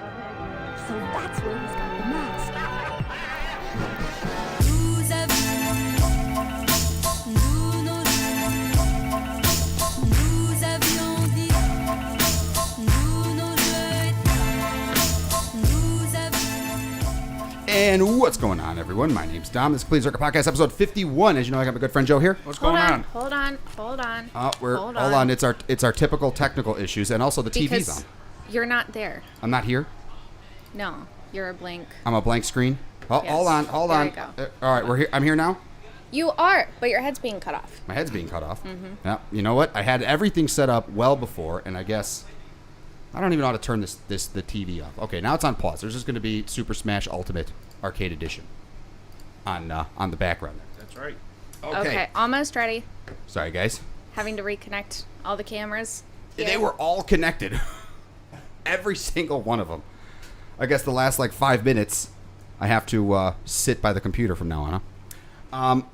So that's where he's got the mask. And what's going on, everyone? My name's Dom. This is Please Circuit Podcast, episode 51. As you know, I got my good friend Joe here. What's going on? Hold on. Hold on. It's our typical technical issues, and also the TV's on. You're not there. I'm not here. No, you're a blank. I'm a blank screen. Oh, Yes. Hold on. There you go. All right, we're here. I'm here now. You are, but your head's being cut off. My head's being cut off. Mm-hmm. Yeah. You know what? I had everything set up well before, and I guess I don't even know how to turn the TV off. Okay, now it's on pause. There's just going to be Super Smash Ultimate Arcade Edition on the background. That's right. Okay, almost ready. Sorry, guys. Having to reconnect all the cameras. They were all connected. Every single one of them. I guess the last 5 minutes, I have to sit by the computer from now on.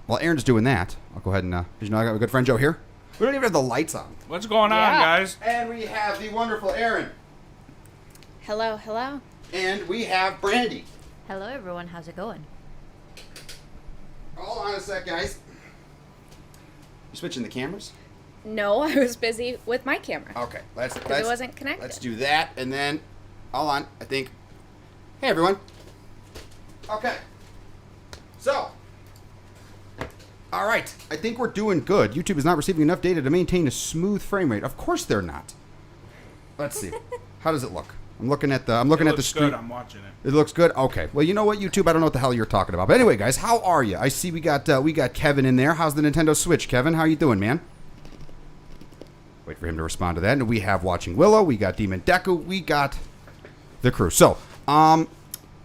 While Aaron's doing that, I'll go ahead and, I got my good friend Joe here. We don't even have the lights on. What's going on, guys? And we have the wonderful Aaron. Hello. And we have Brandy. Hello, everyone. How's it going? Hold on a sec, guys. You switching the cameras? No, I was busy with my camera. Okay, let's It wasn't connected. Let's do that, and then, hold on, I think. Hey, everyone. Okay. So, all right, I think we're doing good. YouTube is not receiving enough data to maintain a smooth frame rate. Of course they're not. Let's see. How does it look? I'm looking at the screen. Good. I'm watching it. It looks good. Okay. Well, you know what, YouTube? I don't know what the hell you're talking about. But anyway, guys, how are you? I see we got Kevin in there. How's the Nintendo Switch, Kevin? How you doing, man? Wait for him to respond to that. And we have Watching Willow. We got Demon Deku. We got the crew. So, yeah,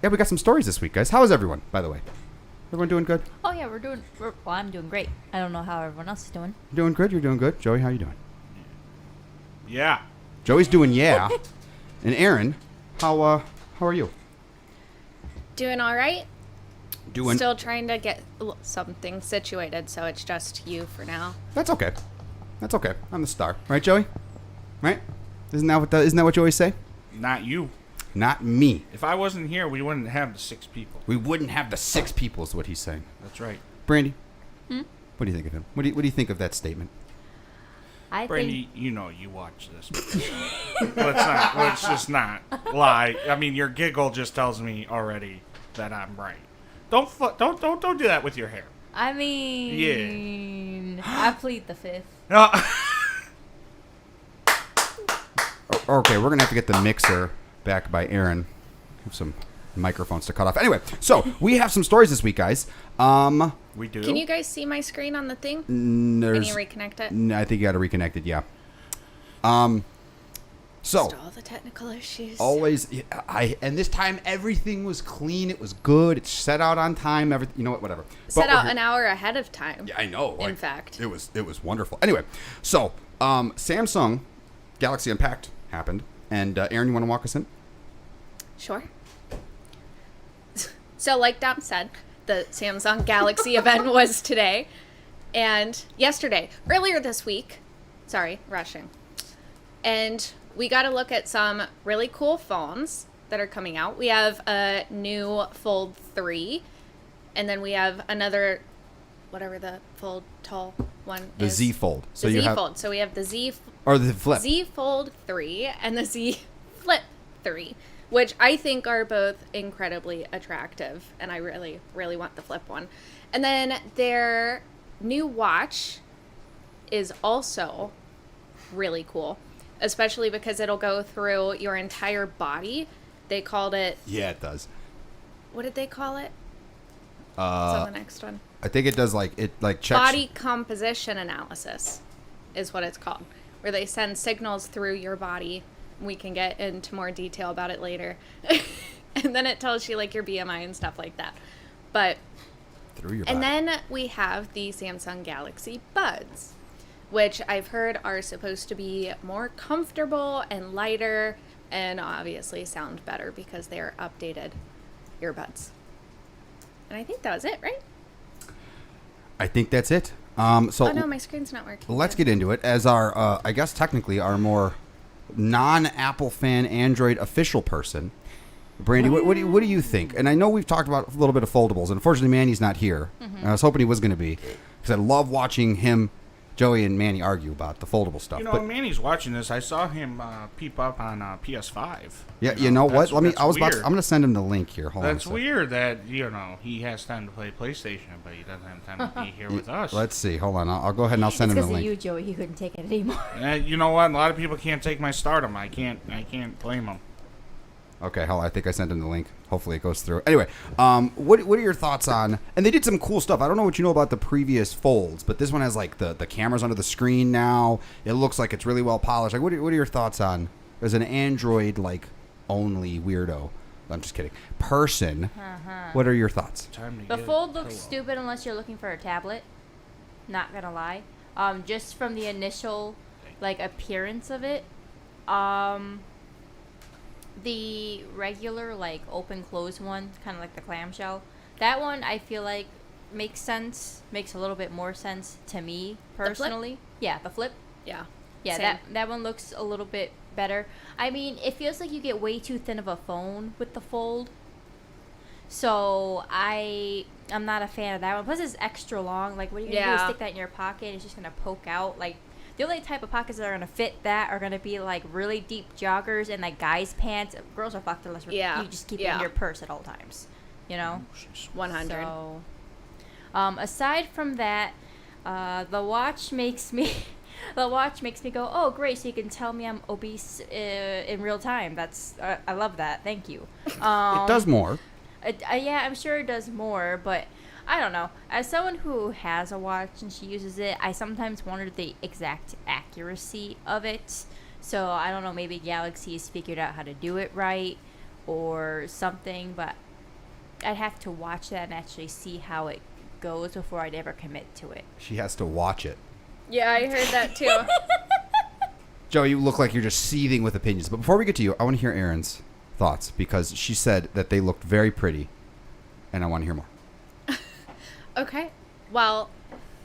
we got some stories this week, guys. How is everyone, by the way? Everyone doing good? Oh, yeah, well, I'm doing great. I don't know how everyone else is doing. Doing good? You're doing good? Joey, how you doing? Yeah. Joey's doing yeah. And Aaron, how are you? Doing all right. Doing. Still trying to get something situated, so it's just you for now. That's okay. That's okay. I'm the star, right, Joey? Right? Isn't that what you always say? Not you. Not me. If I wasn't here, we wouldn't have the 6 people. We wouldn't have the 6 people, is what he's saying. That's right. Brandy, what do you think of him? What do you think of that statement? Brandy, you know you watch this. Let's just not lie. I mean, your giggle just tells me already that I'm right. Don't do that with your hair. I mean, I plead the fifth. Okay, we're gonna have to get the mixer back by Aaron. Have some microphones to cut off. Anyway, so we have some stories this week, guys. We do. Can you guys see my screen on the thing? Can you reconnect it? I think you got to reconnect it. Yeah. So Just all the technical issues. always, and this time everything was clean. It was good. It's set out on time. Everything, you know what? Whatever. Set out an hour ahead of time. Yeah, I know. In fact, it was wonderful. Anyway, so Samsung Galaxy Unpacked happened, and Aaron, you want to walk us in? Sure. So, like Dom said, the Samsung Galaxy event was today and yesterday, earlier this week. Sorry, rushing. And we got to look at some really cool phones that are coming out. We have a new Fold 3, and then we have another, whatever the Fold tall one The is. Z Fold. So the Z Fold. So we have the Z or the Flip. Z Fold 3 and the Z Flip 3, which I think are both incredibly attractive, and I really, really want the Flip one. And then their new watch is also really cool, especially because it'll go through your entire body. They called it... Yeah, it does. What did they call it? It's on the next one. I think it does checks... Body composition analysis is what it's called, where they send signals through your body. We can get into more detail about it later. And then it tells you your BMI and stuff like that. But through your body. and then we have the Samsung Galaxy Buds, which I've heard are supposed to be more comfortable and lighter, and obviously sound better because they're updated earbuds. And I think that was it, right? I think that's it. So oh no, my screen's not working. let's get into it. As our, I guess technically our more non-Apple fan Android official person. Brandy, what do you think? And I know we've talked about a little bit of foldables, and unfortunately Manny's not here. And I was hoping he was going to be, because I love watching him, Joey and Manny argue about the foldable stuff. You know, but Manny's watching this. I saw him peep up on PS5. yeah, you know what? I'm going to send him the link here. Hold on. That's weird that, he has time to play PlayStation, but he doesn't have time to be here with us. Let's see. Hold on. I'll go ahead and I'll send him the Because of link. you, Joey. He couldn't take it anymore. You know what? A lot of people can't take my stardom. I can't blame them. Okay, I think I sent him the link. Hopefully it goes through. Anyway, what are your thoughts on... And they did some cool stuff. I don't know what you know about the previous folds, but this one has, like, the cameras under the screen now. It looks like it's really well polished. Like, what are your thoughts on... As an Android, like, only weirdo... I'm just kidding. Person, what are your thoughts? The fold looks stupid unless you're looking for a tablet. Not gonna lie. Just from the initial, like, appearance of it. The regular, like, open-close one, kind of like the clamshell, that one I feel like makes sense, makes a little bit more sense to me, personally. Yeah, the flip. Yeah. Yeah, Same. that one looks a little bit better. I mean, it feels like you get way too thin of a phone with the fold. So, I'm not a fan of that one. Plus, it's extra long. Like, what are you going to do? Stick that in your pocket? It's just going to poke out. Like, the only type of pockets that are going to fit that are going to be, like, really deep joggers and, like, guys' pants. Girls are fucked unless you just keep it in your purse at all times. You know? 100. So, aside from that, the watch makes me... The watch makes me go, oh, great, so you can tell me I'm obese in real time. That's I love that. Thank you. It does more. Yeah, I'm sure it does more, but I don't know. As someone who has a watch and she uses it, I sometimes wonder the exact accuracy of it. So I don't know, maybe Galaxy's figured out how to do it right or something, but I'd have to watch that and actually see how it goes before I'd ever commit to it. She has to watch it. Yeah, I heard that too. Joe, you look like you're just seething with opinions. But before we get to you, I want to hear Erin's thoughts because she said that they looked very pretty, and I want to hear more. Okay. Well,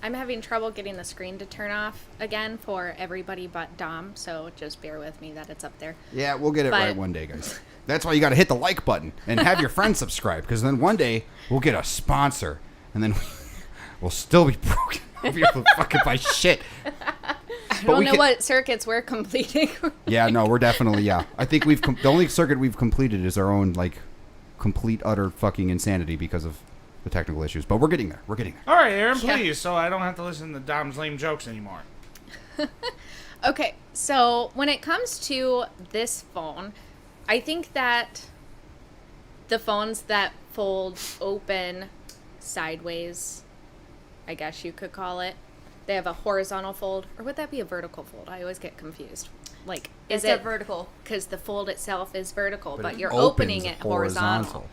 I'm having trouble getting the screen to turn off again for everybody but Dom, so just bear with me that it's up there. Yeah, we'll get it right one day, guys. That's why you got to hit the like button and have your friends subscribe, because then one day we'll get a sponsor, and then we'll still be broken. We'll fucking buy shit. I don't know what circuits we're completing. Yeah, no, we're definitely, I think the only circuit we've completed is our own, like, complete, utter fucking insanity because of the technical issues. But we're getting there. All right, Erin, please, so I don't have to listen to Dom's lame jokes anymore. Okay, so when it comes to this phone, I think that the phones that fold open sideways, I guess you could call it, they have a horizontal fold, or would that be a vertical fold? I always get confused. Like, is it vertical? Because the fold itself is vertical, but it you're opens opening it horizontal.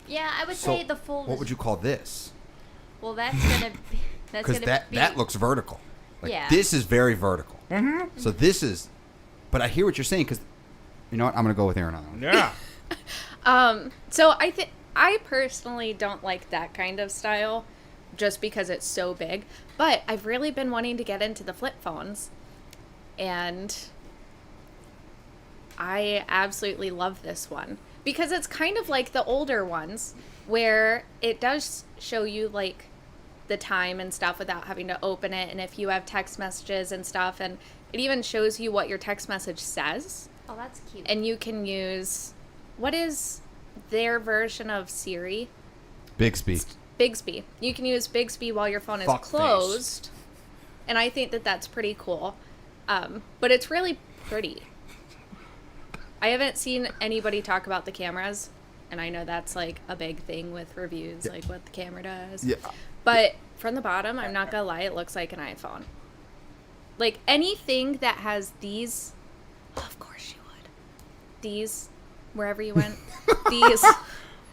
Yeah, I would say the fold. What would you call this? Well, that's gonna be. Because that looks vertical. Like, yeah. This is very vertical. Mm-hmm. So this is. But I hear what you're saying, because you know what? I'm gonna go with Erin on that one. Yeah. So I personally don't like that kind of style, just because it's so big. But I've really been wanting to get into the flip phones, and I absolutely love this one because it's kind of like the older ones where it does show you like the time and stuff without having to open it, and if you have text messages and stuff, and it even shows you what your text message says. Oh, that's cute. And you can use, what is their version of Siri? Bixby. Bixby. You can use Bixby while your phone is closed. And I think that that's pretty cool. But it's really pretty. I haven't seen anybody talk about the cameras. And I know that's like a big thing with reviews, like what the camera does. Yeah. But from the bottom, I'm not going to lie, it looks like an iPhone. Like anything that has these, of course you would. These, wherever you went, these.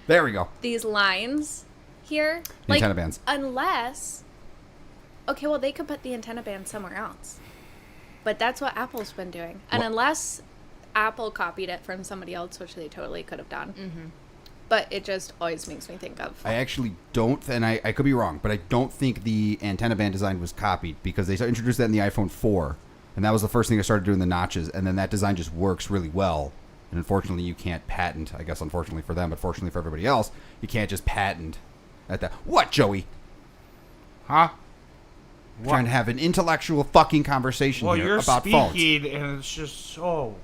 There we go. These lines here, Antenna bands. Unless, okay, well, they could put the antenna band somewhere else, but that's what Apple's been doing. And unless Apple copied it from somebody else, which they totally could have done, but it just always makes me think of. I actually don't, and I could be wrong, but I don't think the antenna band design was copied, because they introduced that in the iPhone 4, And that was the first thing I started doing the notches. And then that design just works really well. And unfortunately, you can't patent. I guess unfortunately for them, but fortunately for everybody else, you can't just patent at that. What, Joey? Huh? I'm trying to have an intellectual fucking conversation here you're about phones. speaking, and it's just so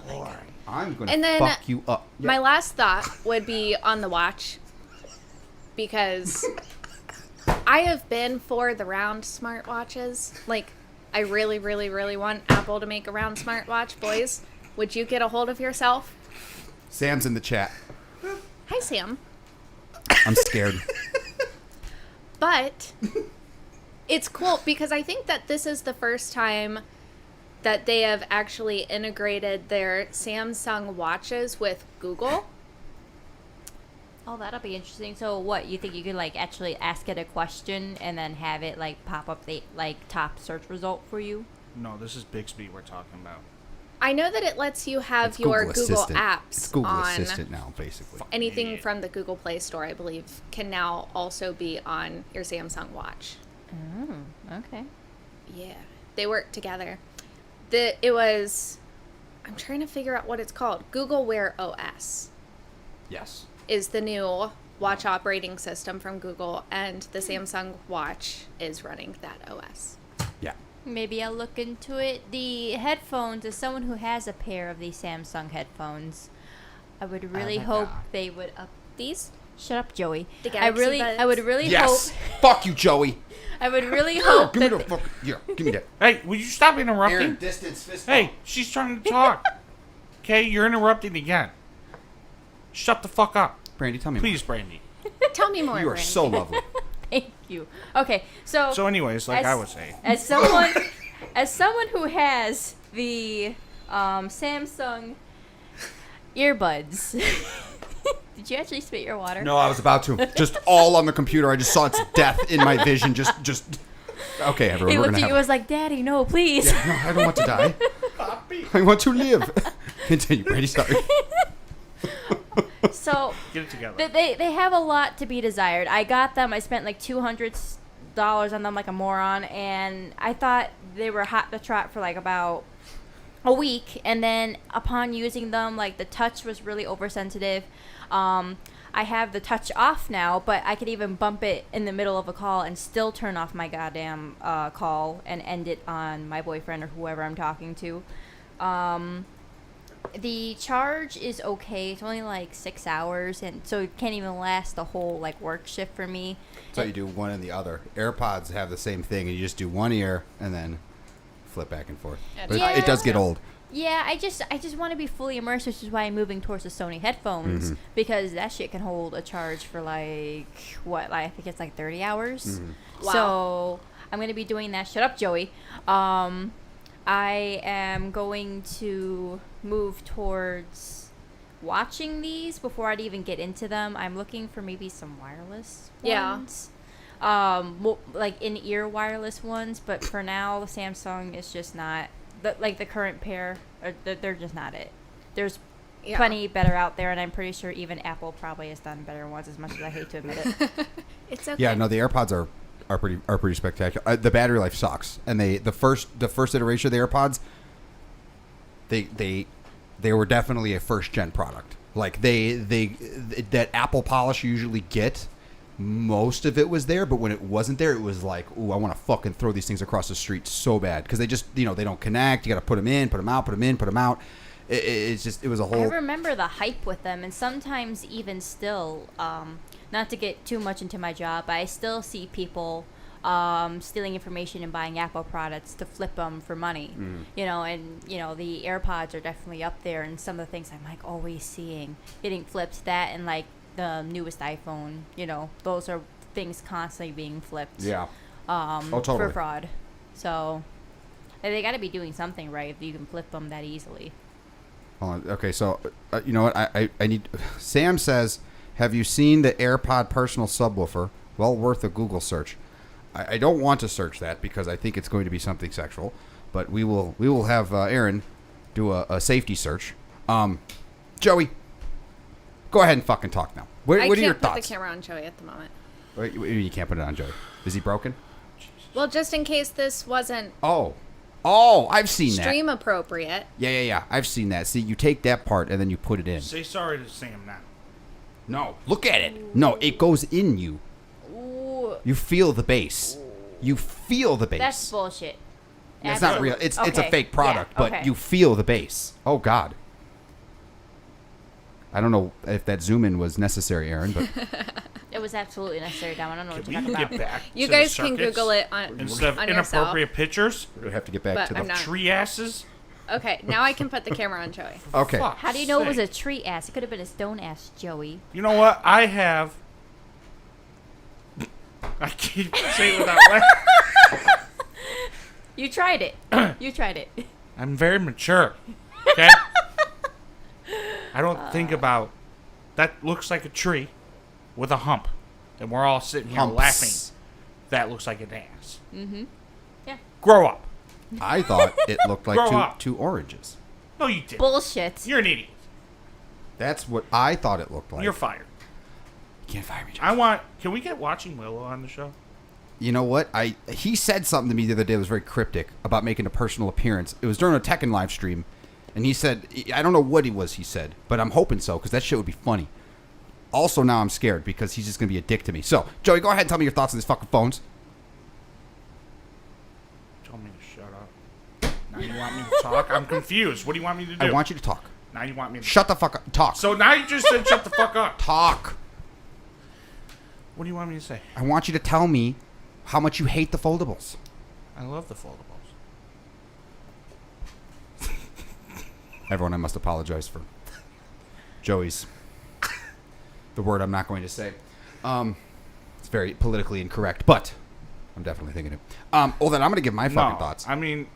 boring. I'm going And to then fuck you up. My last thought would be on the watch, because I have been for the round smartwatches. Like, I really, really, really want Apple to make a round smartwatch. Boys, would you get a hold of yourself? Sam's in the chat. Hi, Sam. I'm scared. But it's cool because I think that this is the first time that they have actually integrated their Samsung watches with Google. Oh, that'll be interesting. So what, you think you could like actually ask it a question and then have it like pop up the like top search result for you? No, this is Bixby we're talking about. I know that it lets you have It's your Google Google Assistant. apps It's Google on Assistant now, basically. anything idiot. from the Google Play Store, I believe, can now also be on your Samsung watch. Oh, okay. Yeah, they work together. I'm trying to figure out what it's called. Google Wear OS Yes. is the new watch operating system from Google, and the Samsung watch is running that OS. Yeah. Maybe I'll look into it. The headphones, as someone who has a pair of these Samsung headphones, I would really hope they would up These? Shut up, Joey. The I Galaxy would Buds? really Yes. hope. Fuck you, Joey. I would really hope Give me that the fuck. Yeah, give me that. Hey, will you stop interrupting? distance, fist Hey, she's trying to talk. Okay, you're interrupting again. Shut the fuck up. Brandy, tell me. Please, Brandy. Tell me more, You are Brandon. so lovely. Thank you. Okay, so So anyways, like As- I was saying. as someone who has the Samsung earbuds. Did you actually spit your water? No, I was about to. Just all on the computer. I just saw its death in my vision. Just. Okay, everyone. He we're looked gonna at you and was like, "Daddy, no, please." Yeah, no, I don't want to die. I want to live. Continue, Brandy. Sorry. So Get it together. they have a lot to be desired. I got them. I spent like $200 on them like a moron, and I thought they were hot to trot for like about a week. And then upon using them, like the touch was really oversensitive. I have the touch off now, but I could even bump it in the middle of a call and still turn off my goddamn call and end it on my boyfriend or whoever I'm talking to. The charge is okay. It's only like 6 hours, and so it can't even last the whole like work shift for me. So you do one and the other. AirPods have the same thing, and you just do one ear and then flip back and forth. But Yeah. it does get old. Yeah, I just want to be fully immersed, which is why I'm moving towards the Sony headphones, because that shit can hold a charge for like I think it's like 30 hours. Wow. So I'm gonna be doing that. Shut up, Joey. I am going to move towards watching these before I'd even get into them. I'm looking for maybe some wireless ones. Like in-ear wireless ones, but for now, the Samsung is just not the current pair. They're just not it. There's plenty better out there, and I'm pretty sure even Apple probably has done better ones. As much as I hate to admit it. It's okay. Yeah, no, the AirPods are pretty spectacular. The battery life sucks, and the first iteration of the AirPods, they were definitely a first gen product. Like that Apple polish you usually get, most of it was there, but when it wasn't there, it was like, ooh, I want to fucking throw these things across the street so bad, because they just they don't connect. You got to put them in, put them out, put them in, put them out. It was a I whole. remember the hype with them, and sometimes even still, not to get too much into my job, but I still see people stealing information and buying Apple products to flip them for money. And the AirPods are definitely up there, and some of the things I'm like always seeing getting flipped. That and like the newest iPhone, those are things constantly being flipped. Yeah. For Totally. fraud. So they got to be doing something right if you can flip them that easily. Hold on. Okay, so you know what? I need. Sam says, "Have you seen the AirPod personal subwoofer? Well worth a Google search." I don't want to search that because I think it's going to be something sexual, but we will have Aaron do a safety search. Joey, go ahead and fucking talk now. What are your I can't put thoughts? the camera on Joey at the moment. Wait, you can't put it on Joey. Is he broken? Well, just in case this wasn't Oh, Oh, I've seen that. Stream appropriate. Yeah. I've seen that. See, you take that part and then you put it in. Say sorry to Sam now. No, look at it. No, it goes in you. Ooh, You feel the bass. You feel the bass. that's bullshit. It's not real. It's a Okay. fake product, Yeah, but okay. you feel the bass. Oh God. I don't know if that zoom in was necessary, Aaron, but It was absolutely necessary, Dom. I don't know what Can you're we talking get about. back You to guys the can circuits Google it on instead of on inappropriate yourself. pictures? we have to get back But to the I'm not. Tree asses? Okay, now I can put the camera on Joey. Okay. Fuck's How do you know it was a sake. tree ass? It could have been a stone ass, Joey. You know what? I have. I keep saying it without laughing. You tried it. You tried it. I'm very mature. Okay? I don't think about. That looks like a tree with a hump. And we're all sitting here Humps. laughing. That looks like an ass. Yeah. Grow up. I thought it looked Grow like up. two oranges. No, you didn't. Bullshit. You're an idiot. That's what I thought it looked like. You're fired. You can't fire me, Josh. I want. Can we get Watching Willow on the show? You know what? He said something to me the other day that was very cryptic about making a personal appearance. It was during a Tekken live stream, and he said, I don't know what he said, but I'm hoping so, because that shit would be funny. Also, now I'm scared, because he's just going to be a dick to me. So, Joey, go ahead and tell me your thoughts on these fucking phones. Tell me to shut up. Now you want me to talk? I'm confused. What do you want me to do? I want you to talk. Now you want me to Shut the fuck up. Talk. So now you just said shut the fuck up. Talk. What do you want me to say? I want you to tell me how much you hate the foldables. I love the foldables. Everyone, I must apologize for Joey's, the word I'm not going to say. It's very politically incorrect, but I'm definitely thinking it. Well, then I'm going to give my fucking thoughts. I mean,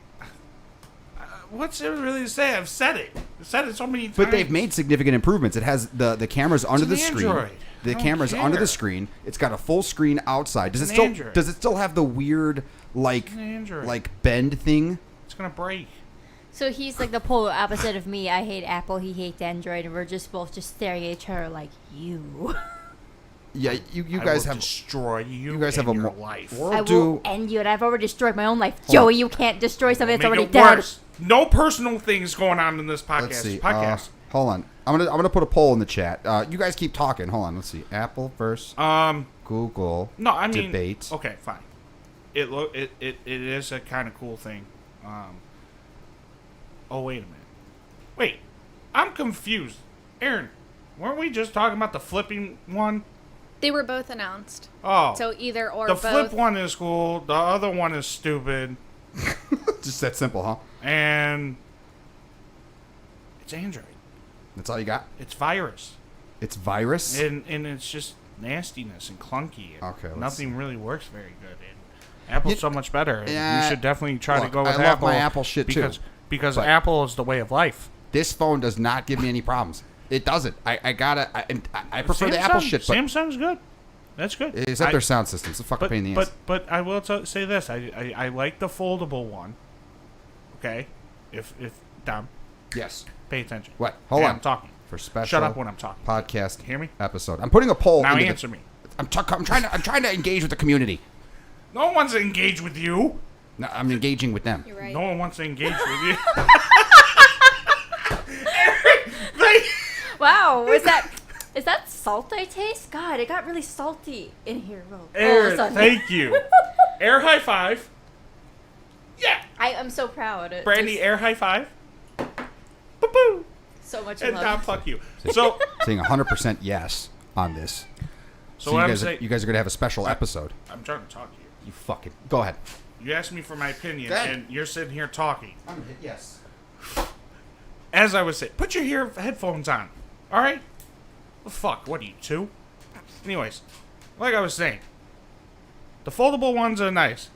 what's there really to say? I've said it. I've said it so many times. But they've made significant improvements. It has the cameras under an the screen. Android. The I don't camera's under care. the screen. It's got a full screen outside. Does It's it an still Android. does it still have the weird like an Android. bend thing? It's gonna break. So he's like the polar opposite of me. I hate Apple. He hates Android, and we're just both just staring at each other like you. Yeah, you I guys will have destroy you. you guys have and a your mo- life. We'll I do will end you, and I've already destroyed my own life. Hold Joey, on. you can't destroy something that's Make already it dead. worse. No personal things going on in this podcast. Let's see. Podcast. Hold on. I'm gonna put a poll in the chat. You guys keep talking. Hold on. Let's see. Apple versus Google. No, I mean debate. Okay, fine. It is a kind of cool thing. Oh wait a minute. Wait, I'm confused. Aaron, weren't we just talking about the flipping one? They were both announced. Oh, So either or the both. flip one is cool. The other one is stupid, Just that simple, huh? and it's Android. That's all you got. It's virus, It's virus. and it's just nastiness and clunky. And Okay, let's nothing really works very good. And Apple's so much better. And yeah, you should definitely try to look, go with I love Apple. my Apple shit, too. Because But- Apple is the way of life. This phone does not give me any problems. It doesn't. I prefer the Apple shit, but Samsung's good. That's good. except their sound system. It's a fucking pain in the ass. But I will say this. I like the foldable one. Okay, if Dom, Yes. pay attention. What? Hold Hey, on. I'm talking. For special. Shut up when I'm talking. Podcast. Hear me? Episode. I'm putting a poll. Now into answer me. I'm trying to engage with the community. No one wants to engage with you. No, I'm engaging with them. You're right. No one wants to engage with you. Wow, is that salt I taste? God, it got really salty in here. All of a Aaron, sudden. thank you. Air high five. Yeah. I'm so proud. Brandy, Just air high five. Boo boo. so much And love. Dom, fuck you. So, Saying 100% yes on this. so you what I'm guys, saying, you guys are gonna have a special episode. I'm trying to talk to you. You fucking go ahead. You asked me for my opinion, Go ahead. and you're sitting here talking. I'm gonna hit yes. As I was saying, put your headphones on. All right? Well, fuck, what are you, 2? Anyways, like I was saying, the foldable ones are nice.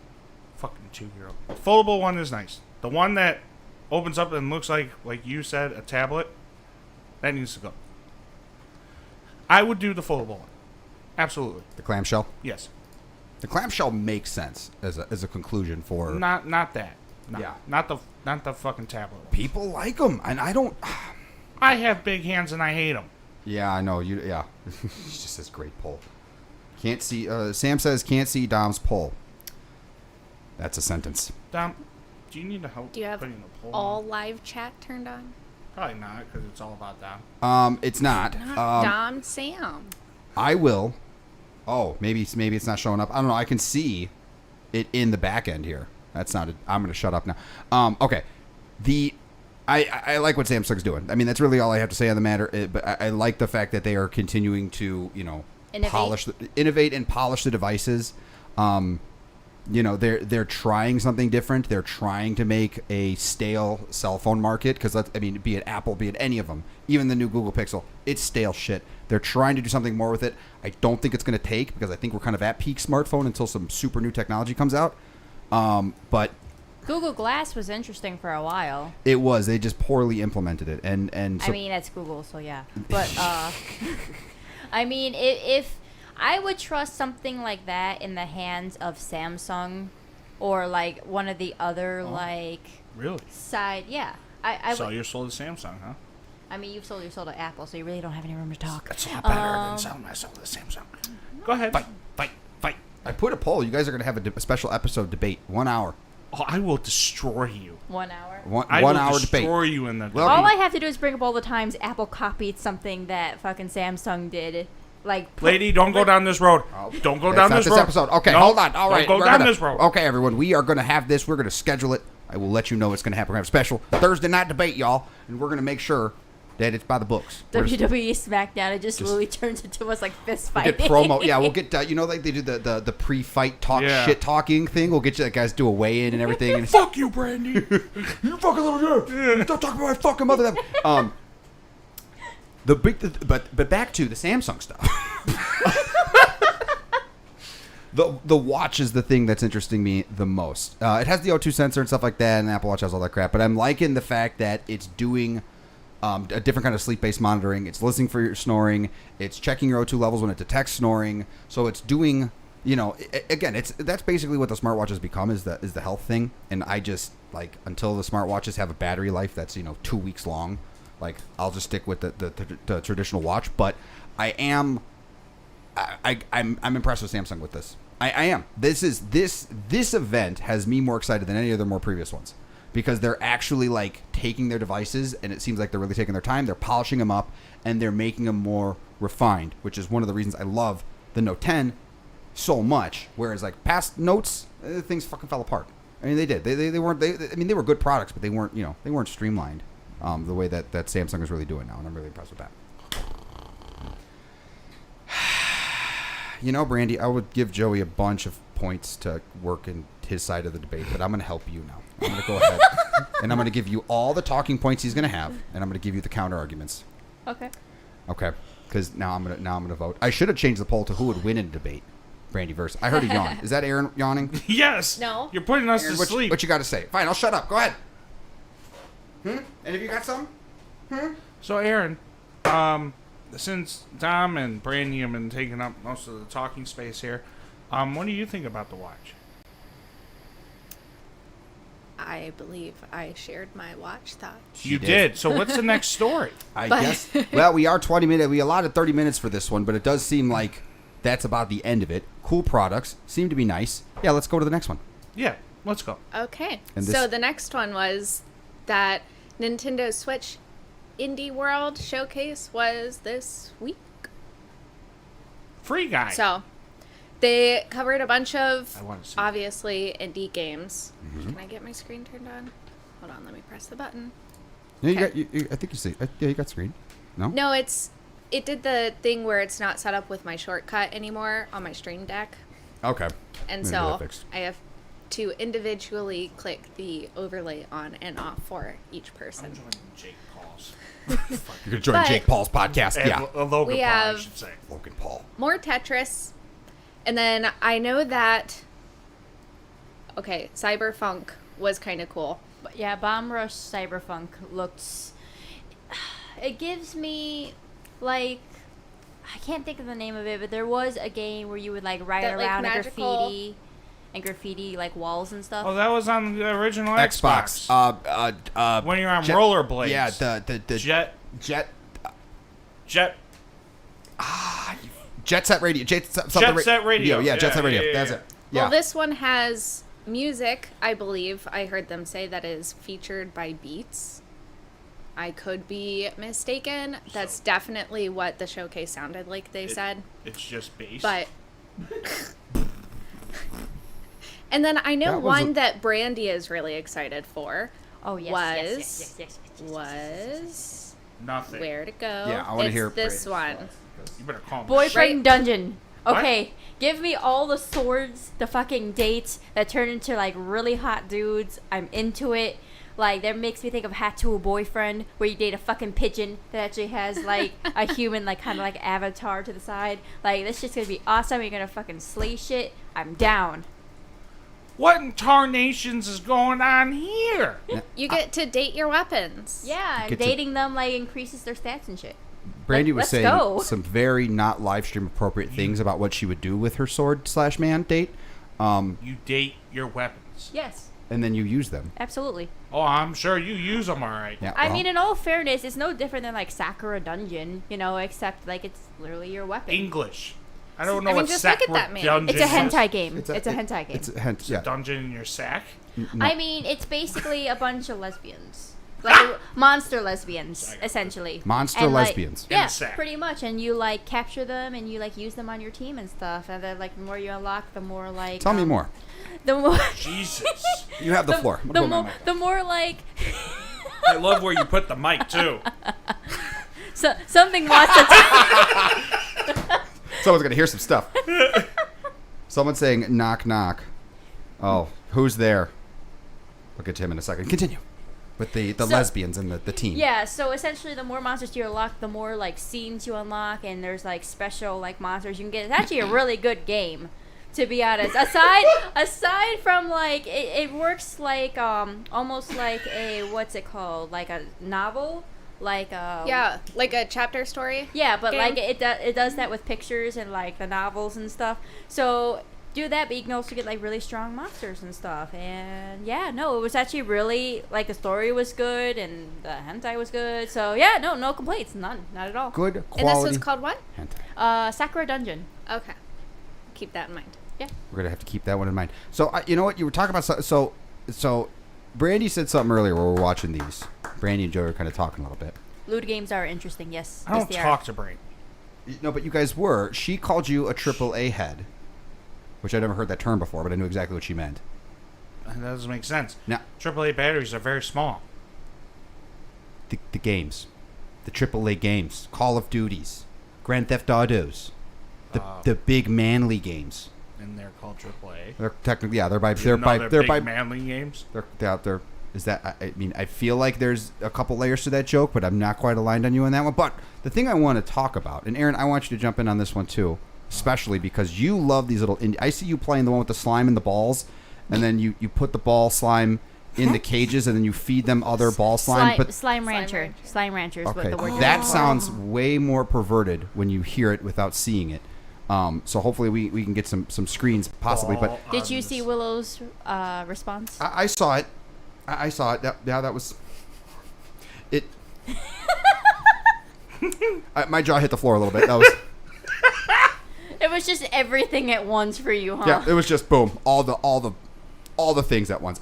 Fucking 2-year-old. The foldable one is nice. The one that opens up and looks like you said, a tablet, that needs to go. I would do the foldable one. Absolutely. The clamshell. Yes. The clamshell makes sense as a conclusion for Not that. No. Yeah. Not the fucking tablet one. people like them, and I don't. I have big hands and I hate them. Yeah, I know you. Yeah, it's just this great poll. Can't see. Sam says can't see Dom's poll. That's a sentence. Dom, Do you need to help? Do you have putting the poll all on? live chat turned on? Probably not, because it's all about that. It's not. Not Dom Sam. I will. Oh, maybe it's not showing up. I don't know. I can see it in the back end here. That's not. I'm going to shut up now. Okay. I like what Samsung's doing. I mean, that's really all I have to say on the matter. But I like the fact that they are continuing to, innovate and polish the devices. They're trying something different. They're trying to make a stale cell phone market because, be it Apple, be it any of them, even the new Google Pixel, it's stale shit. They're trying to do something more with it. I don't think it's going to take because I think we're kind of at peak smartphone until some super new technology comes out. But Google Glass was interesting for a while. it was. They just poorly implemented it, and so, I mean, it's Google, so yeah. But I mean, if I would trust something like that in the hands of Samsung or like one of the other Really? side, yeah. I So would, you're sold to Samsung, huh? I mean, you've sold your soul to Apple, so you really don't have any room to talk. That's a lot better than selling myself to Samsung. Go ahead. Fight. I put a poll. You guys are going to have a special episode debate, 1 hour. Oh, I will destroy you. 1 hour. One I will hour debate. destroy you in that. Well, All I have to do is bring up all the times Apple copied something that fucking Samsung did. Lady, don't go down this road. Don't go That's down not this this road. episode. Okay, No, hold on. All right, don't go down this road. Okay, everyone, we are going to have this. We're going to schedule it. I will let you know what's going to happen. We're going to have a special Thursday night debate, y'all, and we're going to make sure that it's by the books. WWE SmackDown, it just slowly turns into us like fist We'll fighting. get promo. Yeah, we'll get, like they do the pre-fight shit talking thing. We'll get you guys do a weigh-in and everything. And Fuck you, Brandy. you fucking little dude. Don't talk about my fucking mother. But back to the Samsung stuff. The watch is the thing that's interesting me the most. It has the O2 sensor and stuff like that, and the Apple Watch has all that crap. But I'm liking the fact that it's doing a different kind of sleep-based monitoring. It's listening for your snoring. It's checking your O2 levels when it detects snoring. So it's doing, again, that's basically what the smartwatch has become is the health thing. And I just until the smartwatches have a battery life that's 2 weeks long, I'll just stick with the traditional watch. But I'm impressed with Samsung with this. I am. This event has me more excited than any other more previous ones. Because they're actually taking their devices, and it seems like they're really taking their time. They're polishing them up, and they're making them more refined, which is one of the reasons I love the Note 10 so much. Whereas past Notes, things fucking fell apart. I mean, they did. They weren't. They were good products, but they weren't. They weren't streamlined the way that Samsung is really doing now, and I'm really impressed with that. Brandy, I would give Joey a bunch of points to work in his side of the debate, but I'm going to help you now. I'm going to go ahead and I'm going to give you all the talking points he's going to have, and I'm going to give you the counter arguments. Okay. Okay. Because now I'm going to vote. I should have changed the poll to who would win in a debate. Brandy versus. I heard a yawn. Is that Aaron yawning? Yes. No. You're putting us Aaron, to sleep. what you got to say? Fine, I'll shut up. Go ahead. And have you got some? So, Aaron, since Dom and Brandy have been taking up most of the talking space here, what do you think about the watch? I believe I shared my watch thoughts. You did. So what's the next story? I guess. Well, we are 20 minutes. We allotted 30 minutes for this one, but it does seem like that's about the end of it. Cool products. Seem to be nice. Yeah, let's go to the next one. Yeah, let's go. Okay. And So the next one was that Nintendo Switch Indie World Showcase was this week. Free Guy. So they covered a bunch of, I wanna see. obviously, indie games. Can I get my screen turned on? Hold on, let me press the button. Yeah, Okay. I think you see. Yeah, you got screen. No? No, it did the thing where it's not set up with my shortcut anymore on my Stream Deck. Okay. And Maybe so that fixed. I have to individually click the overlay on and off for each person. I'm joining Jake Paul's. You're going to join But- Jake Paul's podcast. Yeah. Logan We Paul, I have- should say. Logan Paul. More Tetris. And then I know that, okay, Cyberpunk was kind of cool. But yeah, Bomb Rush Cyberpunk looks. It gives me I can't think of the name of it, but there was a game where you would ride That, around magical- and graffiti walls and stuff. Oh, that was on the original Xbox. Xbox. When you're on rollerblades. Yeah, the Jet Set Radio. Jet Set Radio. Yeah, Jet Set Radio. yeah, That's yeah, it. Yeah. Well, this one has music, I believe I heard them say that is featured by Beats. I could be mistaken. That's definitely what the showcase sounded like, they said. It's just bass. But and then I know one that Brandy is really excited for. Oh, yes. Was nothing. where to go? Yeah, I want to hear this Brandy's one. thoughts, You better calm down. Boyfriend Right. Dungeon. What? Okay, give me all the swords, the fucking dates that turn into like really hot dudes. I'm into it. Like that makes me think of Hatu Boyfriend, where you date a fucking pigeon that actually has like a human, like kind of like avatar to the side. Like this shit's gonna be awesome. You're gonna fucking slay shit. I'm down. What in tarnations is going on here? You get to date your weapons. Yeah, and Get to- dating them like increases their stats and shit. Brandy was let's saying go. some very not live stream appropriate things about what she would do with her sword/man date, You date your weapons. Yes, and then you use them. absolutely. Oh, I'm sure you use them all right. Yeah, I well, mean, in all fairness, it's no different than like Sakura Dungeon, you know, except like it's literally your weapon. English. I don't know I mean, what just look at Sakura that man. Dungeon It's a is. hentai game. It's a it- hentai game. It's a hent. Yeah. Dungeon in your sack? No. I mean, it's basically a bunch of lesbians. Like monster lesbians, essentially. Monster And, like, lesbians. In a Yeah, sack. pretty much. And you like capture them and you like use them on your team and stuff. And then like the more you unlock, the more like Tell me more. The more Jesus. You have the floor. I'm the gonna put my more mic the more like I love where you put the mic, too. something wants to down. Someone's gonna hear some stuff. Someone's saying knock knock. Oh, who's there? We'll get to him in a second. Continue with the So- lesbians and the team. Yeah, so essentially the more monsters you unlock, the more like scenes you unlock, and there's like special like monsters you can get. It's actually a really good game, to be honest. Aside from like it works like almost like a what's it called, like a novel, like Yeah, like a chapter story. yeah, but game. like it does that with pictures and like the novels and stuff. So do that, but you can also get like really strong monsters and stuff. And yeah, no, it was actually really like the story was good and the hentai was good. So yeah, no complaints, not at all. Good quality. And this was called what? hentai. Sakura Dungeon. Okay. Keep that in mind. Yeah. We're gonna have to keep that one in mind. So you know what you were talking about? So Brandy said something earlier while we were watching these. Brandy and Joe were kind of talking a little bit. Lewd games are interesting. Yes. I don't yes, they talk are. to Brain. No, but you guys were. She called you a AAA head, which I never heard that term before, but I knew exactly what she meant. That doesn't make sense. Now, AAA batteries are very small. the games, the AAA games, Call of Duties, Grand Theft Autos, the big manly games. And they're called AAA. They're technically they're by Big manly games. they're is that I mean I feel like there's a couple layers to that joke, but I'm not quite aligned on you on that one. But the thing I want to talk about, and Aaron, I want you to jump in on this one too, especially because you love these little. I see you playing the one with the slime and the balls, and then you put the ball slime in the cages, and then you feed them other ball slime. But Slime Rancher. Rancher. Slime Rancher is what okay, the word that you're sounds way more perverted when you hear it without seeing it. So hopefully we can get some screens possibly, but Ball Did you on see this- Willow's response? I saw it. I saw it. That was it. My jaw hit the floor a little bit. That was It was just everything at once for you, huh? yeah. It was just boom, all the things at once.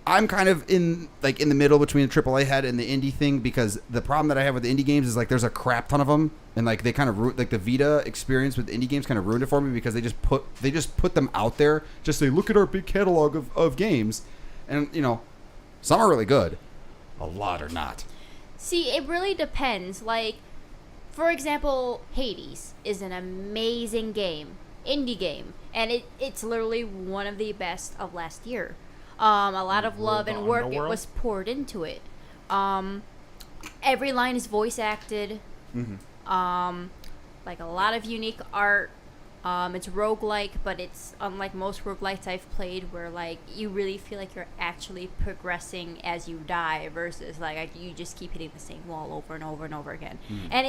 I'm kind of in the middle between the AAA head and the indie thing because the problem that I have with the indie games is like there's a crap ton of them and like they kind of like the Vita experience with indie games kind of ruined it for me because they just put them out there, just say look at our big catalog of games, and you know some are really good, a lot are not. See, it really depends. Like, for example, Hades is an amazing game, indie game, and it's literally one of the best of last year. A lot of love and work it was poured into it. Every line is voice acted. Like a lot of unique art. It's roguelike, but it's unlike most roguelikes I've played where like you really feel like you're actually progressing as you die versus like you just keep hitting the same wall over and over and over again. And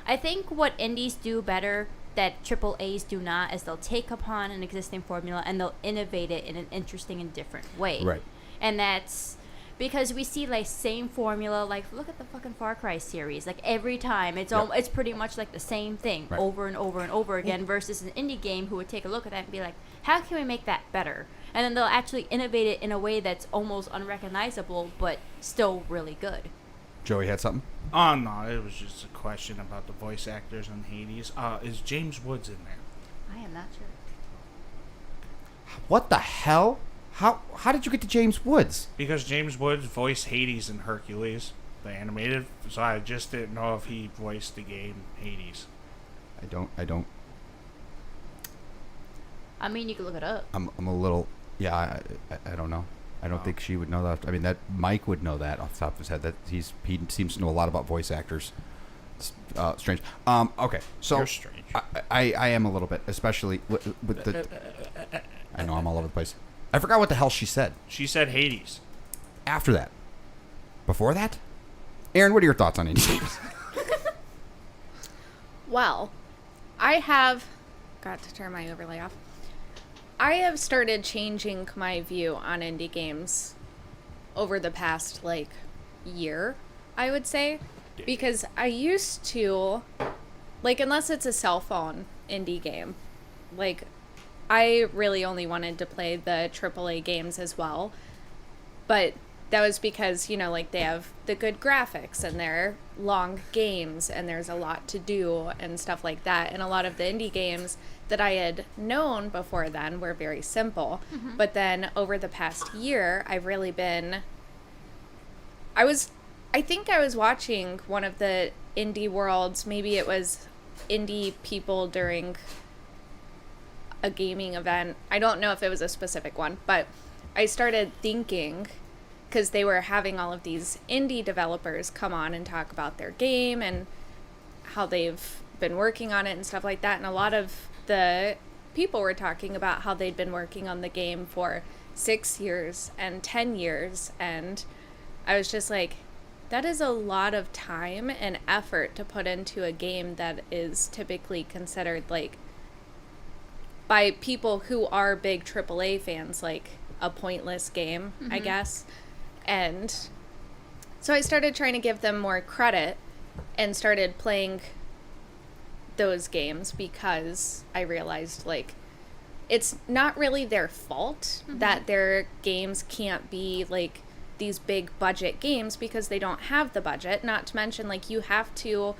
I think what indies do better that AAAs do not is they'll take upon an existing formula and they'll innovate it in an interesting and different way. Right. And that's because we see like same formula, like look at the fucking Far Cry series. Like every time it's Yep. it's pretty much like the same thing Right. over and over and over again versus an indie game who would take a look at that and be like, how can we make that better? and then they'll actually innovate it in a way that's almost unrecognizable, but still really good. Joey had something? Oh, no, it was just a question about the voice actors in Hades. Is James Woods in there? I am not sure. What the hell? How did you get to James Woods? Because James Woods voiced Hades in Hercules, the animated, so I just didn't know if he voiced the game Hades. I don't. I mean, you can look it up. I'm a little. Yeah, I don't know. I don't think she would know that. I mean, that Mike would know that off the top of his head. That he seems to know a lot about voice actors. It's, strange. Okay, so You're strange. I am a little bit, especially with the. I know I'm all over the place. I forgot what the hell she said. She said Hades. After that, before that, Aaron, what are your thoughts on indie games? Well, I have got to turn my overlay off. I have started changing my view on indie games over the past year, I would say, because I used to unless it's a cell phone indie game, I really only wanted to play the AAA games as well. But that was because, they have the good graphics and they're long games and there's a lot to do and stuff like that. And a lot of the indie games that I had known before then were very simple. Mm-hmm. But then over the past year, I've really been... I think I was watching one of the indie worlds. Maybe it was indie people during a gaming event. I don't know if it was a specific one, but I started thinking, because they were having all of these indie developers come on and talk about their game and how they've been working on it and stuff like that. And a lot of the people were talking about how they'd been working on the game for 6 years and 10 years. And I was just like, that is a lot of time and effort to put into a game that is typically considered by people who are big AAA fans, a pointless game, I guess. And so I started trying to give them more credit and started playing those games because I realized, it's not really their fault that their games can't be, these big budget games because they don't have the budget. Not to mention, you have to,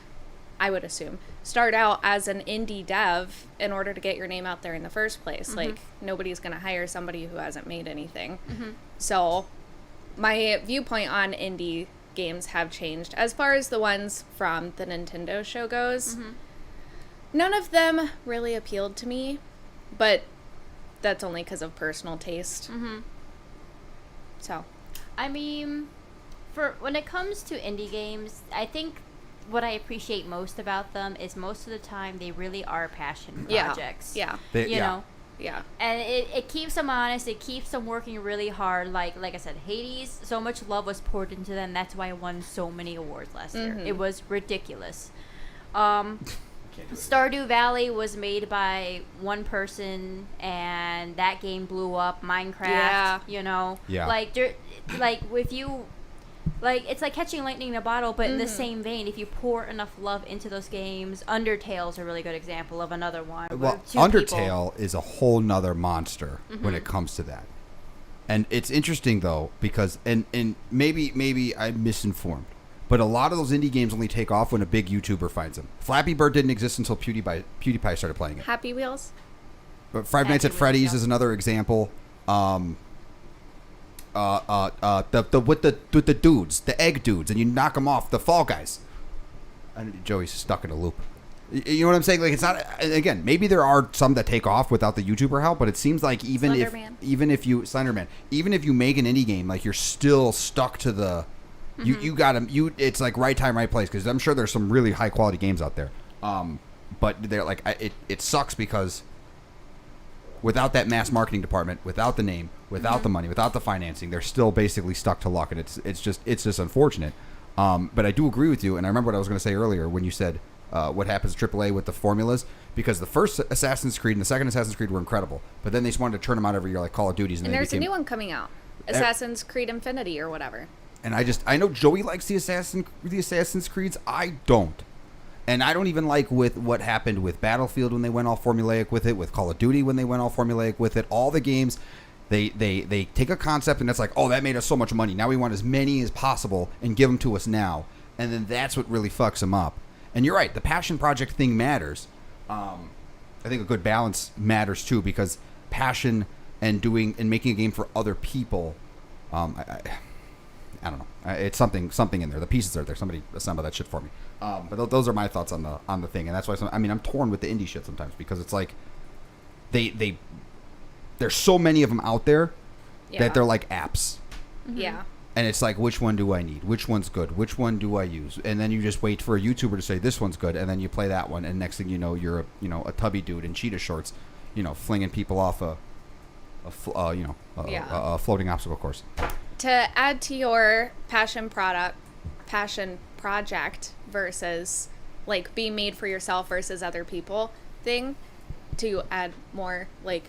I would assume, start out as an indie dev in order to get your name out there in the first place. Nobody's going to hire somebody who hasn't made anything. So my viewpoint on indie games have changed. As far as the ones from the Nintendo show goes, none of them really appealed to me, but that's only because of personal taste. So, I mean, for when it comes to indie games, I think what I appreciate most about them is most of the time they really are passion projects. Yeah. You know? Yeah. And it keeps them honest. It keeps them working really hard. Like I said, Hades, so much love was poured into them. That's why it won so many awards last year. It was ridiculous. Stardew Valley was made by one person, and that game blew up. Minecraft, if you... it's like catching lightning in a bottle, but in the same vein, if you pour enough love into those games, Undertale's a really good example of another one. Well, Undertale is a whole nother monster when it comes to that. And it's interesting, though, because, and maybe I'm misinformed, but a lot of those indie games only take off when a big YouTuber finds them. Flappy Bird didn't exist until PewDiePie started playing it. Happy Wheels? But Five Nights at Freddy's is another example. With the dudes, the egg dudes, and you knock them off, the Fall Guys. And Joey's stuck in a loop. You know what I'm saying? It's not. Again, maybe there are some that take off without the YouTuber help, but it seems like even if you Slenderman, even if you make an indie game, you're still stuck to the. You got to. It's like right time, right place, because I'm sure there's some really high quality games out there. But they're it sucks because. Without that mass marketing department, without the name, without the money, without the financing, they're still basically stuck to luck, and it's just unfortunate. But I do agree with you, and I remember what I was going to say earlier when you said what happens to AAA with the formulas, because the first Assassin's Creed and the second Assassin's Creed were incredible, but then they just wanted to turn them out every year like Call of Duty's, and there's a new one coming out, Assassin's Creed Infinity or whatever. And I know Joey likes the Assassin's Creeds. I don't. And I don't even like with what happened with Battlefield when they went all formulaic with it, with Call of Duty when they went all formulaic with it. All the games, They take a concept and it's like, oh, that made us so much money. Now we want as many as possible and give them to us now. And then that's what really fucks them up. And you're right, the passion project thing matters. I think a good balance matters too, because passion and making a game for other people, I don't know. It's something in there. The pieces are there. Somebody assemble that shit for me. But those are my thoughts on the thing, and that's why I'm torn with the indie shit sometimes, because it's like there's so many of them out there that they're like apps. Mm-hmm. Yeah. And it's like, which one do I need? Which one's good? Which one do I use? And then you just wait for a YouTuber to say this one's good, and then you play that one, and next thing you know, you're a tubby dude in cheetah shorts, flinging people off a floating obstacle course. To add to your passion project versus like being made for yourself versus other people thing, to add more, like,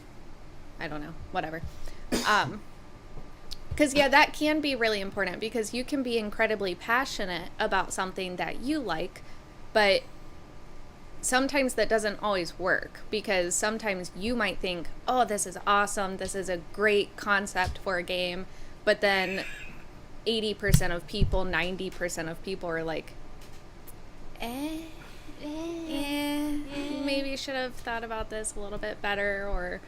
I don't know, whatever. Because, that can be really important, because you can be incredibly passionate about something that you like, but sometimes that doesn't always work, because sometimes you might think, oh, this is awesome, this is a great concept for a game, but then 80% of people, 90% of people are like, maybe you should have thought about this a little bit better, or...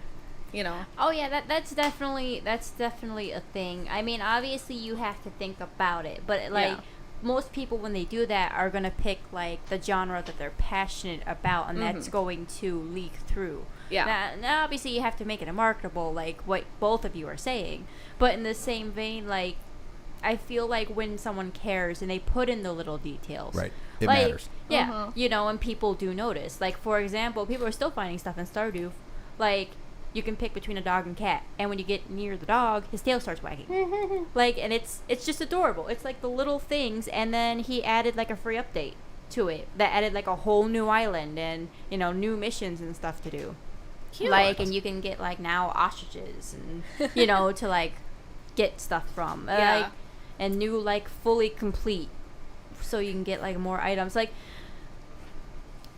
Oh yeah, that's definitely a thing. I mean, obviously you have to think about it, but like most people, when they do that, are gonna pick like the genre that they're passionate about, and that's going to leak through. Yeah. Now obviously you have to make it marketable, like what both of you are saying. But in the same vein, like, I feel like when someone cares and they put in the little details, right, it matters. Yeah, and people do notice. Like, for example, people are still finding stuff in Stardew, like. You can pick between a dog and cat, and when you get near the dog, his tail starts wagging. Like, and it's just adorable. It's like the little things, and then he added like a free update to it that added like a whole new island and new missions and stuff to do. Cute. Like, and you can get like now ostriches and to like get stuff from. Like, and new like fully complete, so you can get like more items. Like,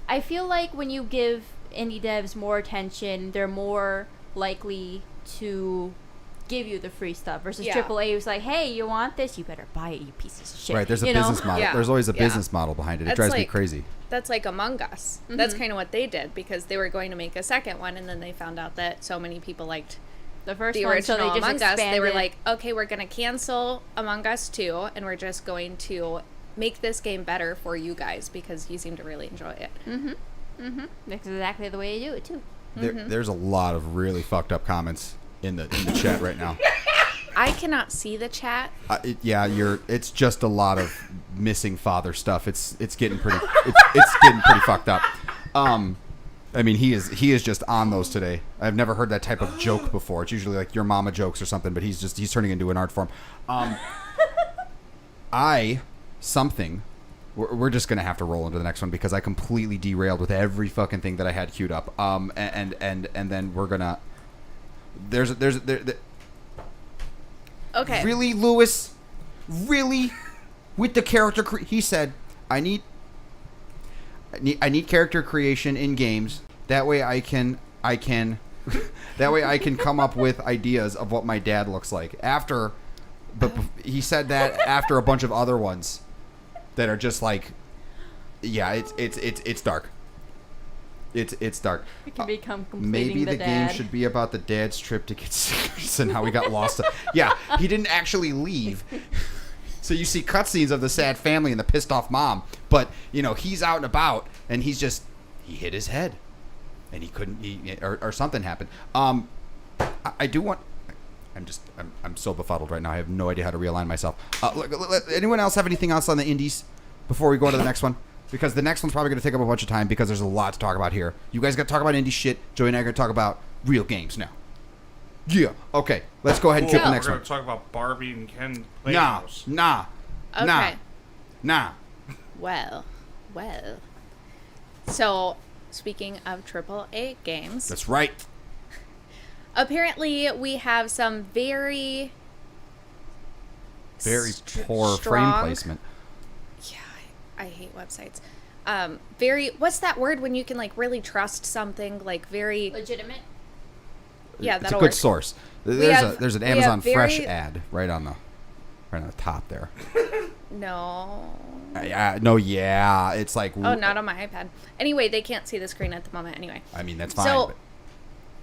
I feel like when you give indie devs more attention, they're more likely to give you the free stuff versus AAA, who's like, hey, you want this, you better buy it, you pieces of shit. Right, there's a business model. There's always a business model behind it. It drives me crazy. That's like Among Us. That's kind of what they did, because they were going to make a second one, and then they found out that so many people liked the first the one, original so they just Among Us. They were expanded. like, okay, we're going to cancel Among Us 2, and we're just going to make this game better for you guys, because you seem to really enjoy it. That's exactly the way you do it too. There's a lot of really fucked up comments in the chat right now. I cannot see the chat. It's just a lot of missing father stuff. It's getting pretty it's getting pretty fucked up. I mean, he is just on those today. I've never heard that type of joke before. It's usually like your mama jokes or something, but he's turning into an art form. We're just gonna have to roll into the next one, because I completely derailed with every fucking thing that I had queued up. And then we're gonna. There's Okay. Really, Lewis? Really? With the character, he said, I need character creation in games. That way I can come up with ideas of what my dad looks like. But he said that after a bunch of other ones that are just like, it's dark. It's dark. It can become completing maybe the game dad. should be about the dad's trip to get serious and how he got lost. Yeah, he didn't actually leave. So you see cutscenes of the sad family and the pissed off mom, but he's out and about, and he hit his head, and he couldn't, or something happened. I do want. I'm so befuddled right now. I have no idea how to realign myself. Anyone else have anything else on the indies before we go on to the next one? Because the next one's probably going to take up a bunch of time, because there's a lot to talk about here. You guys got to talk about indie shit. Joey and I are going to talk about real games now. Yeah. Okay. Let's go ahead and skip the next We're one. going to talk about Barbie and Ken Nah. Playhouse. Nah. Well. So, speaking of AAA games, That's right. apparently we have some very Poor frame strong- placement. Yeah, I hate websites. What's that word when you can like really trust something, like very Legitimate. Yeah, it's a that'll good work. source. There's an we Amazon have Fresh very- ad right on the top there. No. No, yeah, it's like. Oh, not on my iPad. Anyway, they can't see the screen at the moment. Anyway, I mean, that's fine. So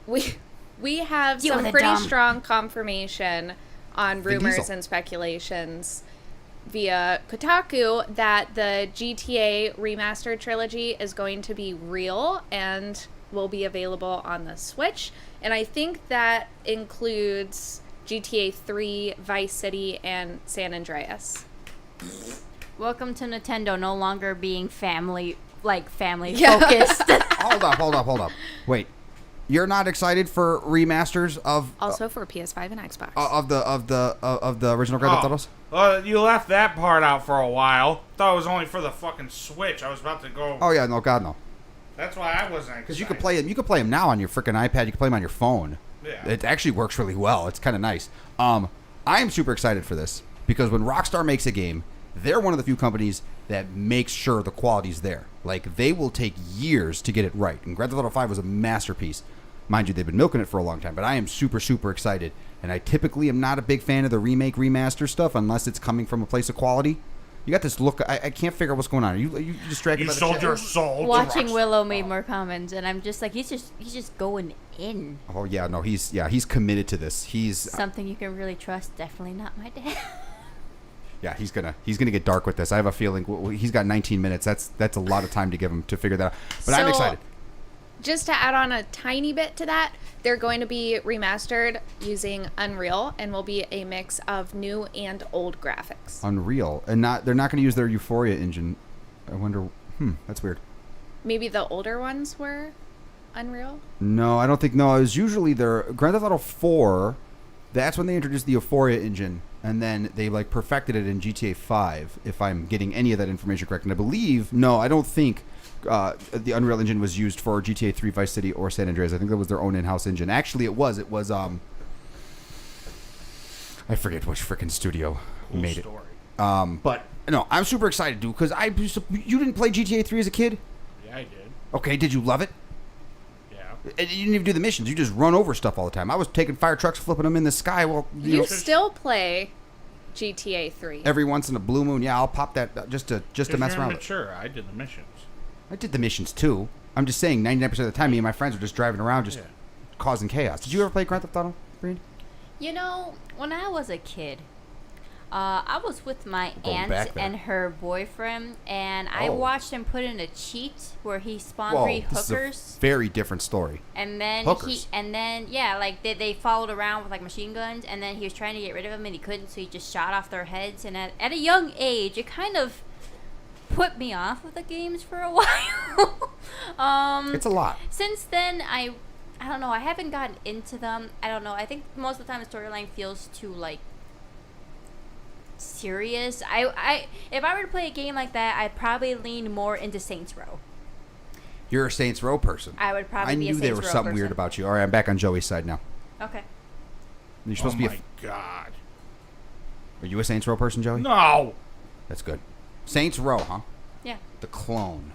but we have You some are pretty dumb. strong confirmation on Vin rumors Diesel. and speculations via Kotaku that the GTA Remastered Trilogy is going to be real and will be available on the Switch. And I think that includes GTA 3, Vice City, and San Andreas. Welcome to Nintendo no longer being family Yeah. focused. hold up. Wait, you're not excited for remasters of Also for PS5 and Xbox. of the original Grand Theft Autos? You left that part out for a while. Thought it was only for the fucking Switch. I was about to go. Oh yeah, no, God no. That's why I wasn't. Because you could play them. You could play them now on your freaking iPad. You can play them on your phone. Yeah. It actually works really well. It's kind of nice. I am super excited for this because when Rockstar makes a game, they're one of the few companies that makes sure the quality's there. Like, they will take years to get it right. And Grand Theft Auto 5 was a masterpiece. Mind you, they've been milking it for a long time, but I am super, super excited. And I typically am not a big fan of the remake, remaster stuff unless it's coming from a place of quality. You got this look. I can't figure out what's going on. Are you distracted You by the sold chat? your soul. to Watching Rockstar. Willow made more comments, and I'm just like, he's just going in. Oh, yeah, no, he's committed to this. He's Something you can really trust. Definitely not my dad. Yeah, he's gonna get dark with this. I have a feeling he's got 19 minutes. That's a lot of time to give him to figure that out. But I'm So, excited. Just to add on a tiny bit to that, they're going to be remastered using Unreal and will be a mix of new and old graphics. Unreal, and they're not going to use their Euphoria engine. I wonder. That's weird. Maybe the older ones were Unreal? No, I don't think. No, it was usually their Grand Theft Auto 4. That's when they introduced the Euphoria engine, and then they perfected it in GTA 5. If I'm getting any of that information correct, and I believe I don't think the Unreal Engine was used for GTA 3, Vice City, or San Andreas. I think that was their own in-house engine. Actually, it was I forget which freaking studio Cool made story. it. But no, I'm super excited, dude, because you didn't play GTA 3 as a kid. Yeah, I did. Okay, did you love it? Yeah. And you didn't even do the missions. You just run over stuff all the time. I was taking fire trucks, flipping them in the sky. Well, You know, still play GTA 3. every once in a blue moon, yeah, I'll pop that just to mess You're around with it. mature. I did the missions. I did the missions too. I'm just saying, 99% of the time, me and my friends were just driving around, just Yeah. causing chaos. Did you ever play Grand Theft Auto, Breen? You know, when I was a kid, I was with my Going aunt back there. and her boyfriend, and I Oh. watched him put in a cheat where he spawned Whoa, 3 this hookers. is a very different story. And then Hookers. like they followed around with like machine guns, and then he was trying to get rid of them and he couldn't, so he just shot off their heads. And at a young age, it kind of put me off of the games for a while. It's a lot. Since then, I don't know. I haven't gotten into them. I don't know. I think most of the time the storyline feels too like serious. I if I were to play a game like that, I'd probably lean more into Saints Row. You're a Saints Row person. I would probably I be a knew Saints there Row was something person. weird about you. All right, I'm back on Joey's side now. Okay. You're supposed Oh to be. my god. Are you a Saints Row person, Joey? No. That's good. Saints Row, huh? Yeah. The clone.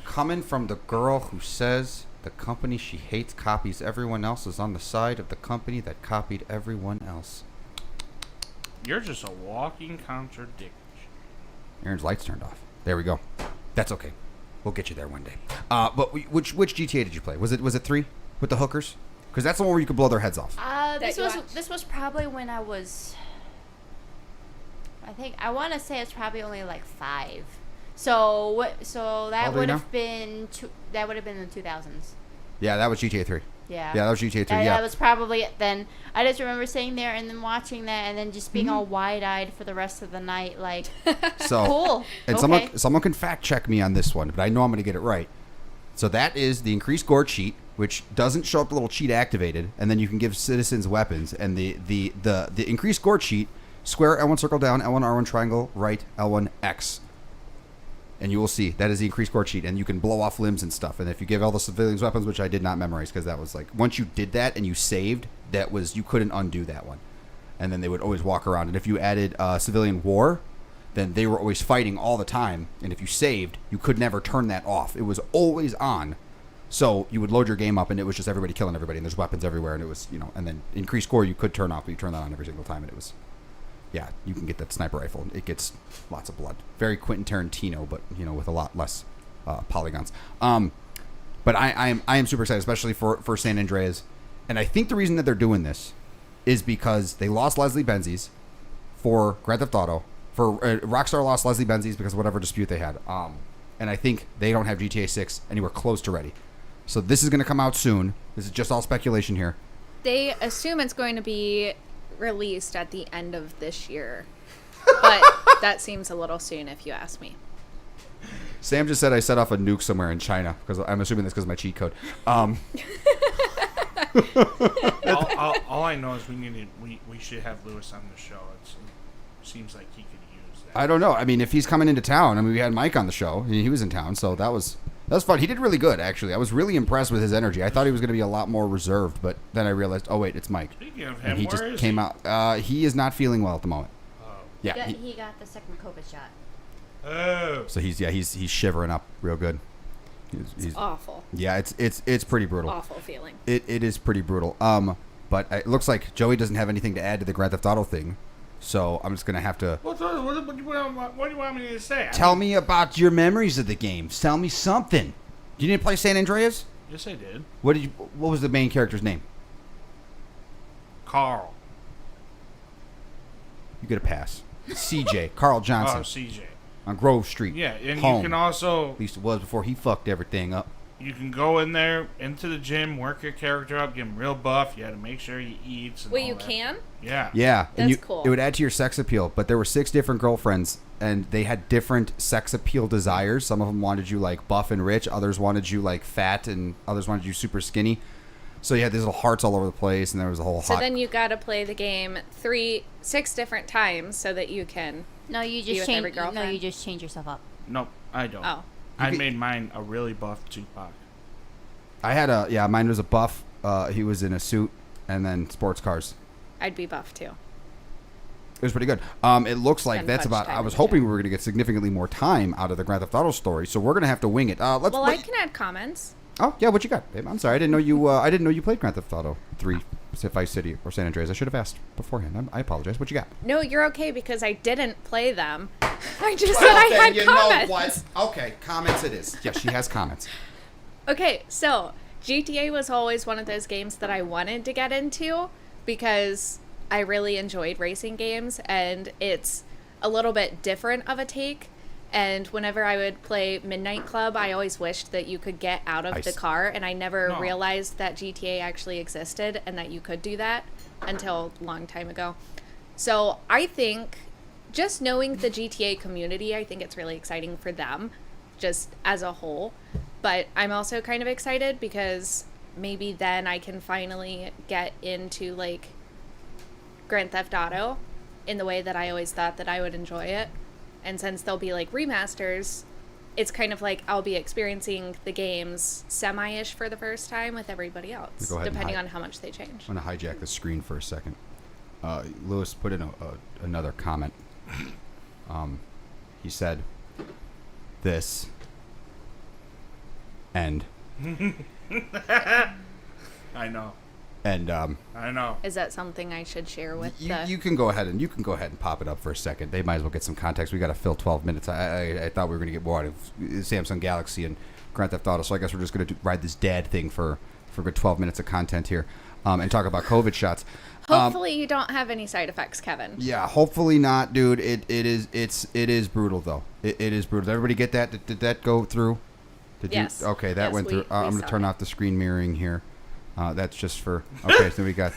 Coming from the girl who says the company she hates copies everyone else is on the side of the company that copied everyone else. You're just a walking contradiction. Aaron's lights turned off. There we go. That's okay. We'll get you there one day. But which GTA did you play? Was it 3 with the hookers? Because that's the one where you could blow their heads off. This was probably when I was. I want to say it's probably only like 5. So what? So How that old are you would now? have been that would have been in the 2000s. Yeah, that was GTA 3. Yeah. Yeah, that was GTA 3. That, Yeah. that was probably it then. I just remember sitting there and then watching that and then just being Mm-hmm. all wide-eyed for the rest of the night, like, So, cool. and Okay. someone can fact check me on this one, but I know I'm going to get it right. So that is the increased gore cheat, which doesn't show up the little cheat activated, and then you can give citizens weapons. And the increased gore cheat: square L1 circle down, L1 R1 triangle right, L1 X. And you will see that is the increased gore cheat, and you can blow off limbs and stuff. And if you give all the civilians weapons, which I did not memorize because that was like once you did that and you saved, you couldn't undo that one. And then they would always walk around. And if you added civilian war, then they were always fighting all the time. And if you saved, you could never turn that off. It was always on So you would load your game up, and it was just everybody killing everybody, and there's weapons everywhere, and it was, and then increased score you could turn off, but you turn that on every single time, and it was, yeah, you can get that sniper rifle. It gets lots of blood. Very Quentin Tarantino, but, with a lot less polygons. But I am super excited, especially for San Andreas, and I think the reason that they're doing this is because they lost Leslie Benzies for Grand Theft Auto. Rockstar lost Leslie Benzies because of whatever dispute they had. And I think they don't have GTA 6 anywhere close to ready. So this is going to come out soon. This is just all speculation here. They assume it's going to be released at the end of this year. But that seems a little soon if you ask me. Sam just said I set off a nuke somewhere in China, because I'm assuming that's because of my cheat code. All I know is we should have Lewis on the show. It seems like he could use that. I don't know. I mean, if he's coming into town, we had Mike on the show. He was in town, so that was fun. He did really good, actually. I was really impressed with his energy. I thought he was going to be a lot more reserved, but then I realized, oh wait, it's Mike. Speaking of him, and he where just is came he? out. He is not feeling well at the moment. Oh. Yeah. He got the second COVID shot. Oh. So he's shivering up real good. He's Awful. Yeah, it's pretty brutal. Awful feeling. It is pretty brutal. But it looks like Joey doesn't have anything to add to the Grand Theft Auto thing, so I'm just gonna have to. What do you want me to say? Tell me about your memories of the game. Tell me something. You didn't play San Andreas? Yes, I did. What was the main character's name? Carl. You get a pass. CJ, Carl Johnson. Oh, CJ. On Grove Street. Yeah, and Home. you can also... At least it was before he fucked everything up. You can go in there, into the gym, work your character up, get him real buff. You had to make sure he eats. And Wait, all you that. can? Yeah. Yeah. And That's cool. It would add to your sex appeal, but there were 6 different girlfriends, and they had different sex appeal desires. Some of them wanted you, like, buff and rich. Others wanted you, like, fat, and others wanted you super skinny. So you had these little hearts all over the place, and there was a whole So hot... then you got to play the game 6 different times so that you can... No, you Be just with every change. No, girlfriend? you just change yourself up. Nope, I don't. Oh. I could- made mine a really buff Tupac. I had mine was a buff. He was in a suit, and then sports cars. I'd be buff too. It was pretty good. It looks like Spend that's much about. time I in was the hoping gym. we were going to get significantly more time out of the Grand Theft Auto story, so we're going to have to wing it. Let's. Well, I can add comments. Oh yeah, what you got, babe? I'm sorry, I didn't know you. I didn't know you played Grand Theft Auto 3, Vice City, or San Andreas. I should have asked beforehand. I apologize. What you got? No, you're okay because I didn't play them. I just said I had comments. Okay, comments it is. Yes, she has comments. Okay, so GTA was always one of those games that I wanted to get into because I really enjoyed racing games, and it's a little bit different of a take. And whenever I would play Midnight Club, I always wished that you could get out of the car, and I never No. realized that GTA actually existed and that you could do that until a long time ago. So I think just knowing the GTA community, I think it's really exciting for them just as a whole. But I'm also kind of excited because maybe then I can finally get into like Grand Theft Auto in the way that I always thought that I would enjoy it. And since they'll be like remasters, it's kind of like I'll be experiencing the games semi-ish for the first time with everybody else, Go ahead and depending hide. on how much they change. I'm going to hijack the screen for a second. Lewis put in another comment. He said, "This and I know. and I know. Is that something I should share with you can go ahead and pop it up for a second. They might as well get some context. We got to fill 12 minutes. I thought we were going to get more out of Samsung Galaxy and Grand Theft Auto, so I guess we're just going to ride this dad thing for a good 12 minutes of content here, and talk about COVID shots. Hopefully you don't have any side effects, Kevin. Yeah, hopefully not, dude. It is brutal though. It is brutal. Did everybody get that? Did that go through? Yes. Okay, that Yes, went through. we I'm going saw to turn it. off the screen mirroring here. That's just for. Okay, so we got.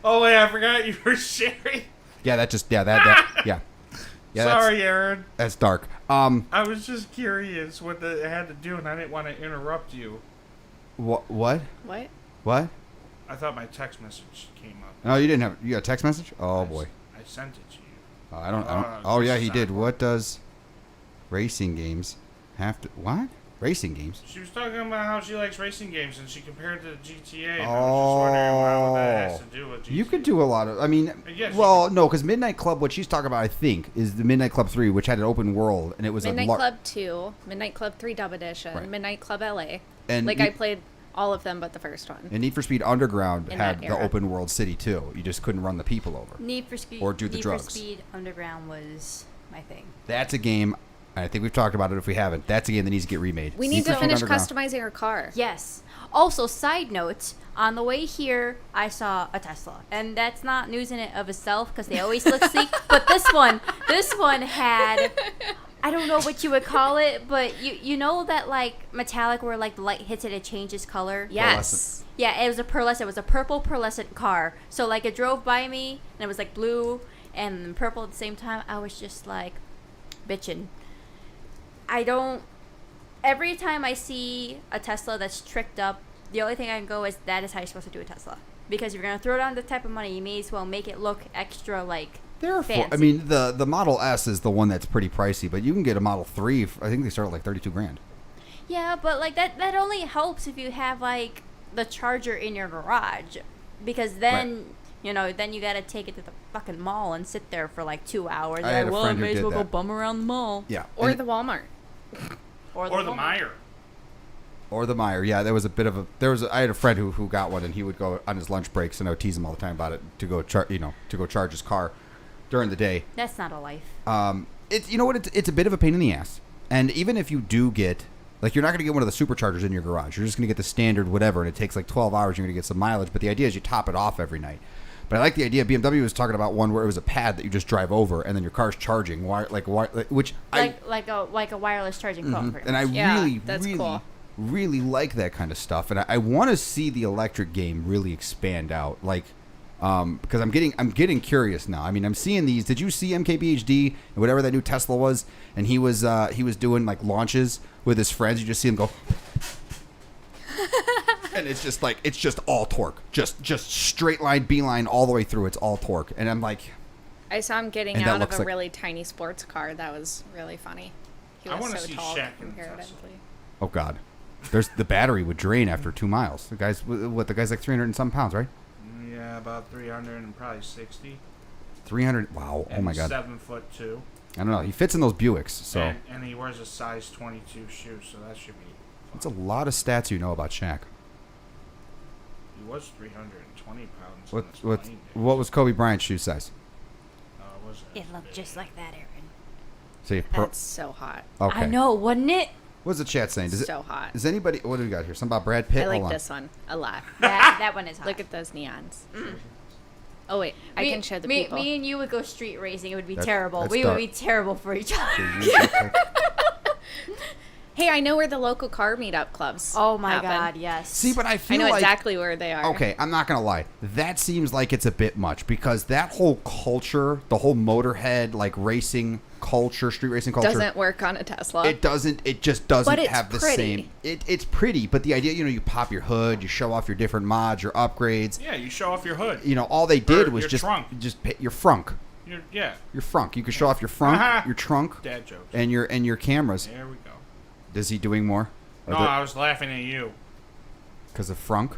Oh, wait, I forgot you were sharing. Yeah, that yeah. Yeah, Sorry, Aaron. That's dark. I was just curious what it had to do, and I didn't want to interrupt you. What? What? What? I thought my text message came up. No, you didn't have. You got a text message? Oh boy. I sent it to you. I don't. Oh yeah, he did. What does racing games have to? What? Racing games? She was talking about how she likes racing games, and she compared it to GTA. And I was just wondering what that has to do with GTA. You could do a lot of. I mean, Yes, you well, no, because Midnight Club. What she's talking about, I think, is the Midnight Club 3, which had an open world, and it was Midnight a Club 2, Midnight Club 3 Dub Edition, Right. Midnight Club LA. And Like, I played all of them but the first one. And Need for Speed Underground In had that the era. open world city too. You just couldn't run the people over. Need for Speed Or do the Need drugs. for Speed Underground was my thing. That's a game. I think we've talked about it. If we haven't, that's a game that needs to get remade. We need to for Speed finish Underground. customizing our car. Yes. Also, side note, on the way here, I saw a Tesla. And that's not news in it of itself because they always look sleek. But this one had, I don't know what you would call it, but you know that like metallic where like the light hits it, it changes color? Yes. Yeah, it was a pearlescent. It was a purple pearlescent car. So like it drove by me and it was like blue and purple at the same time. I was just like bitching. Every time I see a Tesla that's tricked up, the only thing I can go is that is how you're supposed to do a Tesla. Because if you're going to throw down the type of money, you may as well make it look extra like fancy. I mean, the Model S is the one that's pretty pricey, but you can get a Model 3. I think they start at like $32,000. Yeah, but like that only helps if you have like the charger in your garage. Because then, then you got to take it to the fucking mall and sit there for like 2 hours. I had a friend who may as did well go that. bum around the mall. Yeah. Or And- the Walmart. Or the Walmart. Meyer. Or the Meyer, yeah. There was a bit of a. I had a friend who got one, and he would go on his lunch breaks, and I would tease him all the time about it to go charge his car during the day. That's not a life. It's you know what? It's a bit of a pain in the ass, and even if you do get like you're not going to get one of the superchargers in your garage. You're just going to get the standard whatever, and it takes like 12 hours. You're going to get some mileage, but the idea is you top it off every night. But I like the idea. BMW was talking about one where it was a pad that you just drive over, and then your car's charging. Which Like a wireless charging phone. pretty and I much. Yeah, that's cool. really like that kind of stuff, and I want to see the electric game really expand out, because I'm getting curious now. I mean, I'm seeing these. Did you see MKBHD and whatever that new Tesla was? And he was doing like launches with his friends. You just see him go, and it's just all torque, just straight line, beeline all the way through. It's all torque, and I'm like, I saw him getting And that out of looks a like- really tiny sports car. That was really funny. He I was wanna so see tall Shaq in the comparatively. oh god, the battery would drain after 2 miles. The guy's like 300 and some pounds, right? Yeah, about 300 and probably 60. 300. Wow. Oh my god. 7'2". I don't know. He fits in those Buicks, so And he wears a size 22 shoe, so that should be. that's a lot of stats you know about Shaq. He was 320 pounds. What was Kobe Bryant's shoe size? It looked just like that, Aaron. See, That's so hot. okay. I know, wasn't it? What's the chat saying? So hot. Does anybody? What do we got here? Something about Brad Pitt? I like Hold on. this one a lot. That one is hot. Look at those neons. Oh wait, I can show the people. Me and you would go street racing. It would be That's- terrible. that's We dark. would be terrible for each other. Hey, I know where the local car meetup clubs. Oh my happen. god, yes. See, but I feel I know like exactly where they are. okay. I'm not gonna lie. That seems like it's a bit much because that whole culture, the whole motorhead like racing culture, street racing culture, Doesn't work on a Tesla. It doesn't. It just doesn't But it's have the pretty. same. It's pretty, but the idea, you pop your hood, you show off your different mods, your upgrades. Yeah, you show off your hood. All they did Or was your just trunk. your frunk. Yeah, Your frunk. You could show off your frunk, Uh-huh. your trunk, dad jokes. and your cameras. There we go. Is he doing more? No, I was laughing at you. Because of frunk.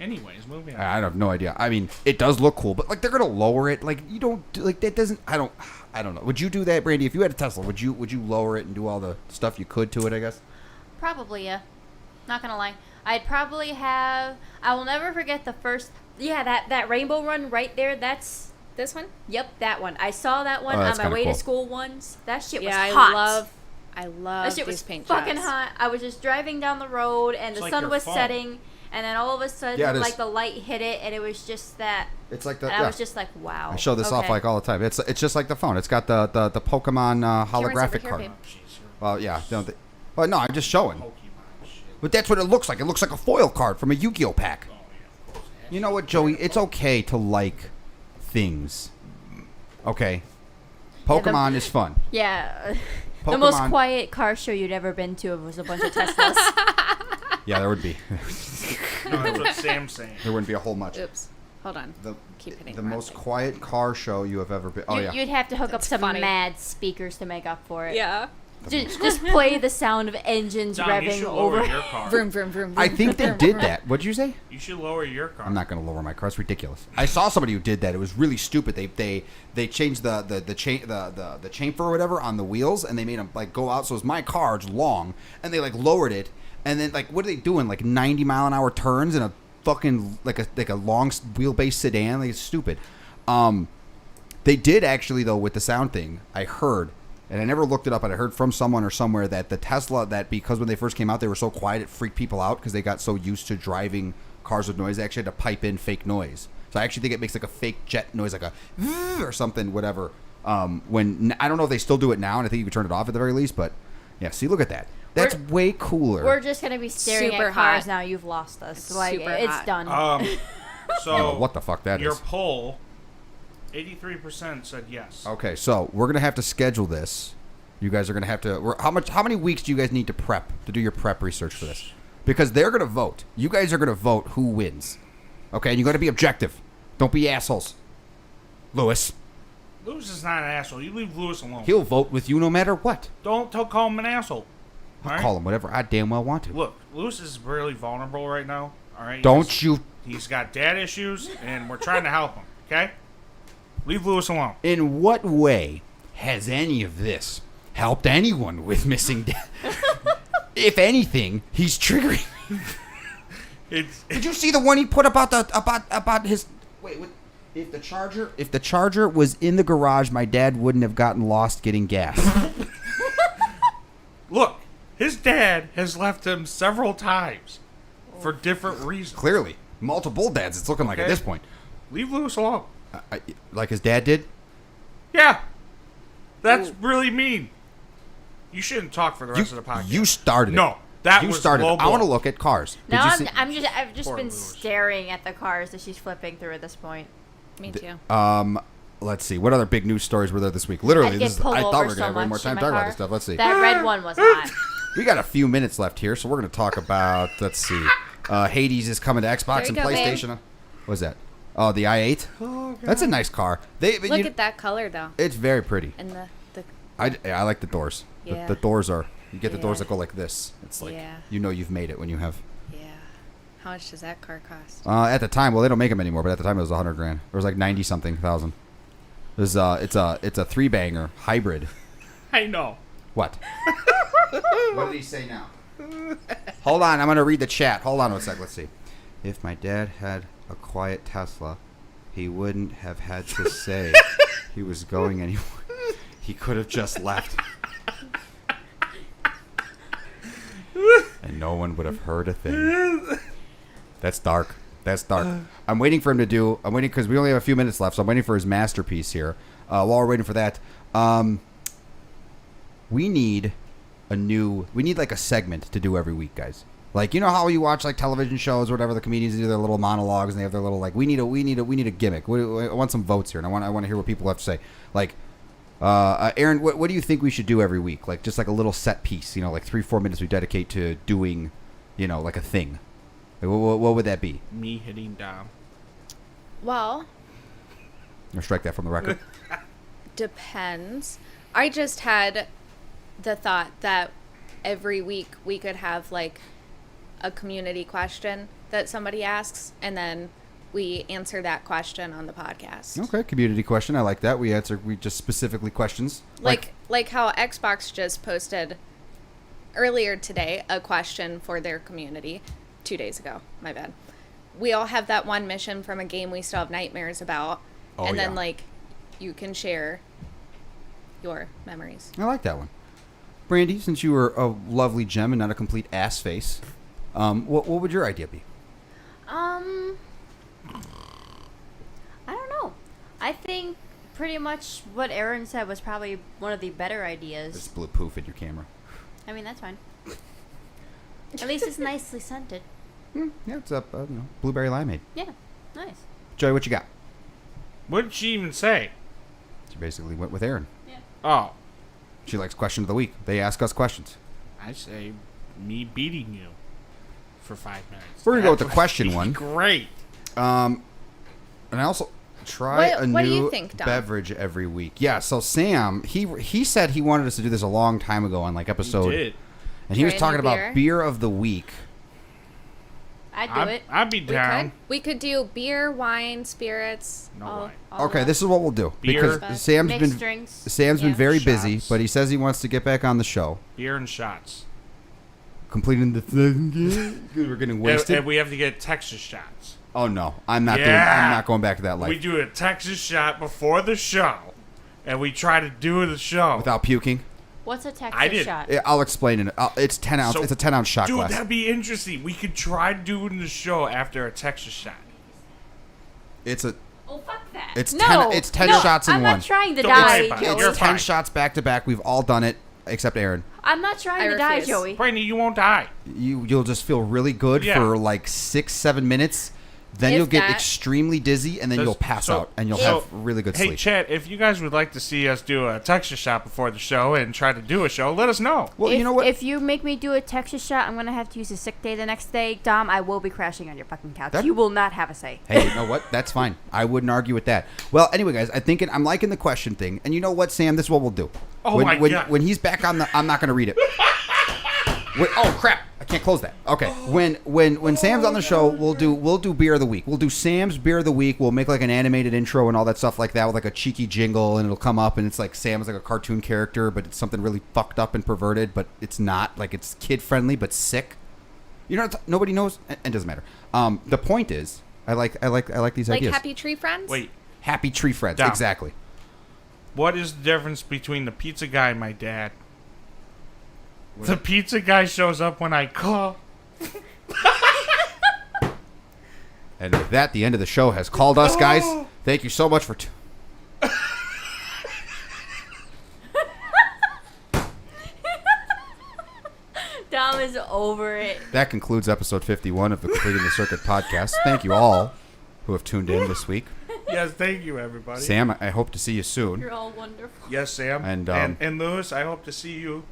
Anyways, moving on. I have no idea. I mean, it does look cool, but like they're gonna lower it. Like you don't like that doesn't. I don't know. Would you do that, Brandy? If you had a Tesla, would you lower it and do all the stuff you could to it? I guess. Probably, yeah. Not gonna lie. I'd probably have. I will never forget the first. Yeah, that rainbow run right there. That's. This one? Yep, that one. I saw that one Oh, on that's my kinda way cool. to school once. That shit was Yeah, hot. I love That shit these was paint fucking jobs. hot. I was just driving down the road and It's the like sun your was phone. setting, and then all of a sudden, Yeah, it is. like the light hit it, and it was just that. It's like the. And I Yeah. was just like, wow. I show this off okay. like all the time. It's just like the phone. It's got the Pokemon Camera's over holographic here, card. babe. Jeez, you're Well, yeah. Well, no, I'm just showing. Pokemon shit. But that's what it looks like. It looks like a foil card from a Yu-Gi-Oh pack. Oh, yeah, of course. You know what, Joey? It's okay to like things. Okay. Pokemon is fun. Yeah. The most Pokemon- quiet car show you'd ever been to was a bunch of Teslas. Yeah, there would be. No, that's what Sam's saying. There wouldn't be a whole much. Oops. Hold on. The, Keep hitting the the wrong most thing. quiet car show you have ever been. Oh, yeah. You'd have to hook That's up some funny. mad speakers to make up for it. Yeah. Just play the sound of engines Dom, you revving should lower over. your car. Vroom, vroom, vroom, vroom. I think they did that. What'd you say? You should lower your car. I'm not going to lower my car. It's ridiculous. I saw somebody who did that. It was really stupid. They changed the chamfer or whatever on the wheels, and they made them like go out. So it was my car. It's long, and they like lowered it, And then, like, what are they doing? Like 90-mile-an-hour turns in a fucking like a long wheelbase sedan? Like, it's stupid. They did actually, though, with the sound thing. I heard, and I never looked it up, but I heard from someone or somewhere that the Tesla, that because when they first came out, they were so quiet, it freaked people out because they got so used to driving cars with noise. They actually had to pipe in fake noise. So I actually think it makes like a fake jet noise, like a or something, whatever. When I don't know if they still do it now, and I think you can turn it off at the very least. But yeah, see, look at that. That's way cooler. We're just gonna be staring Super at cars hot. now. You've lost us. It's Like super it's hot. done. So I don't know what the fuck that your is. poll, 83% said yes. Okay, so we're gonna have to schedule this. You guys are gonna have to. How many weeks do you guys need to prep to do your prep research for this? Because they're gonna vote. You guys are gonna vote who wins. Okay, and you got to be objective. Don't be assholes. Lewis. Lewis is not an asshole. You leave Lewis alone. He'll vote with you no matter what. Don't call him an asshole. I'll All right? call him whatever I damn well want to. Look, Lewis is really vulnerable right now. All right. Don't you? He's got dad issues, and we're trying to help him. Okay. Leave Lewis alone. In what way has any of this helped anyone with missing dad? If anything, he's triggering. Did you see the one he put about his? Wait, if the charger was in the garage, my dad wouldn't have gotten lost getting gas. Look, his dad has left him several times for different reasons. Clearly, multiple dads. It's looking like at this point. Leave Lewis alone. Like his dad did. Yeah, that's really mean. You shouldn't talk for the rest of the podcast. You started it. No, that you was started low it. I want to blow. look at cars. Did now you see? I've just Poor been Lewis. staring at the cars that she's flipping through at this point. Me too. Let's see. What other big news stories were there this week? Literally, I'd get I pulled thought we over were so gonna have way much more in time my to talk about car. this stuff. Let's see. That red one was hot. We got a few minutes left here, so we're going to talk about. Let's see. Hades is coming to Xbox and There you go, babe. PlayStation. What's that? Oh, the i8. Oh, God. That's a nice car. Look at that color though, It's very pretty. and the I like the doors. Yeah. The doors are. You get the doors Yeah. that go like this. It's like Yeah. you know you've made it when you have. yeah. How much does that car cost? At the time, well, they don't make them anymore, but at the time it was $100,000. It was like 90-something thousand. It's a 3-banger hybrid. I know. What? What did he say now? Hold on, I'm gonna read the chat. Hold on a sec. Let's see. If my dad had a quiet Tesla, he wouldn't have had to say he was going anywhere. He could have just left. And no one would have heard a thing. That's dark. That's dark. I'm waiting for him to do. I'm waiting because we only have a few minutes left, so I'm waiting for his masterpiece here. While we're waiting for that, we need like a segment to do every week, guys. Like, you know how you watch like television shows or whatever, the comedians do their little monologues and they have their little like we need a gimmick. I want some votes here, and I want to hear what people have to say. Like, Aaron, what do you think we should do every week? Like just like a little set piece, like 3-4 minutes we dedicate to doing, like a thing. Like, what would that be? Me hitting down. Well, Or strike that from the record. depends. I just had the thought that every week we could have like a community question that somebody asks, and then we answer that question on the podcast. Okay, community question. I like that. We just specifically questions. Like how Xbox just posted earlier today a question for their community 2 days ago. My bad. We all have that one mission from a game we still have nightmares about. Oh, and then yeah. like you can share your memories. I like that one. Brandy, since you were a lovely gem and not a complete ass face, what would your idea be? I don't know. I think pretty much what Aaron said was probably one of the better ideas. Just blew poof in your camera. I mean, that's fine. At least it's nicely scented. Yeah, it's up. Blueberry limeade. Yeah, nice. Joey, what you got? What did she even say? She basically went with Aaron. Yeah. Oh, She likes question of the week. They ask us questions. I say me beating you for 5 minutes. We're gonna go with That the would question be one. Great. And I also try a What do new you think, Dom? beverage every week. Yeah. So Sam, he said he wanted us to do this a long time ago on like episode, You did. and he was Try a talking new about beer of the week. I'd do it. I'd be down. We could do beer, wine, spirits. No all- wine. all Okay, that. this is what we'll do Beer. because Sam's Mixed been drinks. Sam's been Yeah. very busy, Shots. but he says he wants to get back on the show. Beer and shots. completing the thing. We're getting wasted. And we have to get Texas shots. Oh no, I'm not going back to that life. We do a Texas shot before the show, and we try to do the show Without puking. What's a Texas I did. shot? I'll explain it. It's 10 ounce. So, It's a 10 ounce shot Dude, glass. that'd be interesting. We could try doing the show after a Texas shot. It's a. Oh, fuck that. It's no, 10 no, shots in I'm one. not trying to Don't worry die, about it. Joey. You're It's 10 fine. shots back to back. We've all done it except Aaron. I'm not trying I to die, refuse. Joey. Brandy, you won't die. You'll just feel really good Yeah. for like 6-7 minutes. Then If you'll get that- extremely dizzy, and then you'll pass out, and you'll have really good Hey, sleep. Chad, if you guys would like to see us do a Texas shot before the show and try to do a show, let us know. Well, if, you know what? If you make me do a Texas shot, I'm gonna have to use a sick day the next day. Dom, I will be crashing on your fucking couch. That- You will not have a say. Hey, you know what? That's fine. I wouldn't argue with that. Well, anyway, guys, I'm liking the question thing, and you know what, Sam? This is what we'll do. Oh, when, my when, God. When he's back on the, I'm not going to read it. Oh crap! I can't close that. Okay. When Sam's on the show, we'll do beer of the week. We'll do Sam's beer of the week. We'll make like an animated intro and all that stuff like that with like a cheeky jingle, and it'll come up and it's like Sam's like a cartoon character, but it's something really fucked up and perverted, but it's not. Like it's kid friendly but sick. You know, nobody knows, and it doesn't matter. The point is, I like these Like ideas. Happy Tree Friends? Wait, Happy Tree Friends, Dom. exactly. what is the difference between the pizza guy and my dad? The pizza guy shows up when I call. And with that, the end of the show has called us, guys. Thank you so much for. Dom is over it. That concludes episode 51 of the Completing the Circuit podcast. Thank you all who have tuned in this week. Yes, thank you, everybody. Sam, I hope to see you soon. You're all wonderful. Yes, Sam. And, And Lewis, I hope to see you.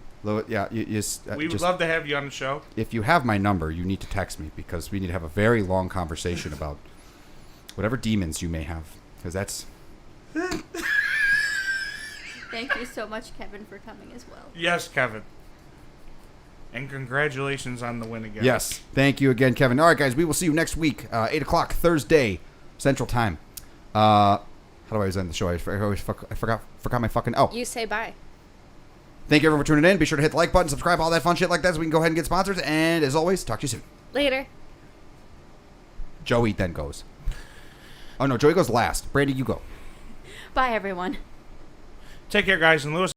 Yeah, We would just, love to have you on the show. if you have my number, you need to text me because we need to have a very long conversation about whatever demons you may have. Because that's. Thank you so much, Kevin, for coming as well. Yes, Kevin. And congratulations on the win again. Yes. Thank you again, Kevin. All right, guys, we will see you next week, 8 o'clock, Thursday, Central Time. How do I always end the show? I forgot my fucking. Oh. You say bye. Thank you everyone for tuning in. Be sure to hit the like button, subscribe, all that fun shit like that so we can go ahead and get sponsors. And as always, talk to you soon. Later. Joey then goes. Oh, no, Joey goes last. Brandy, you go. Bye, everyone. Take care, guys. And Lewis.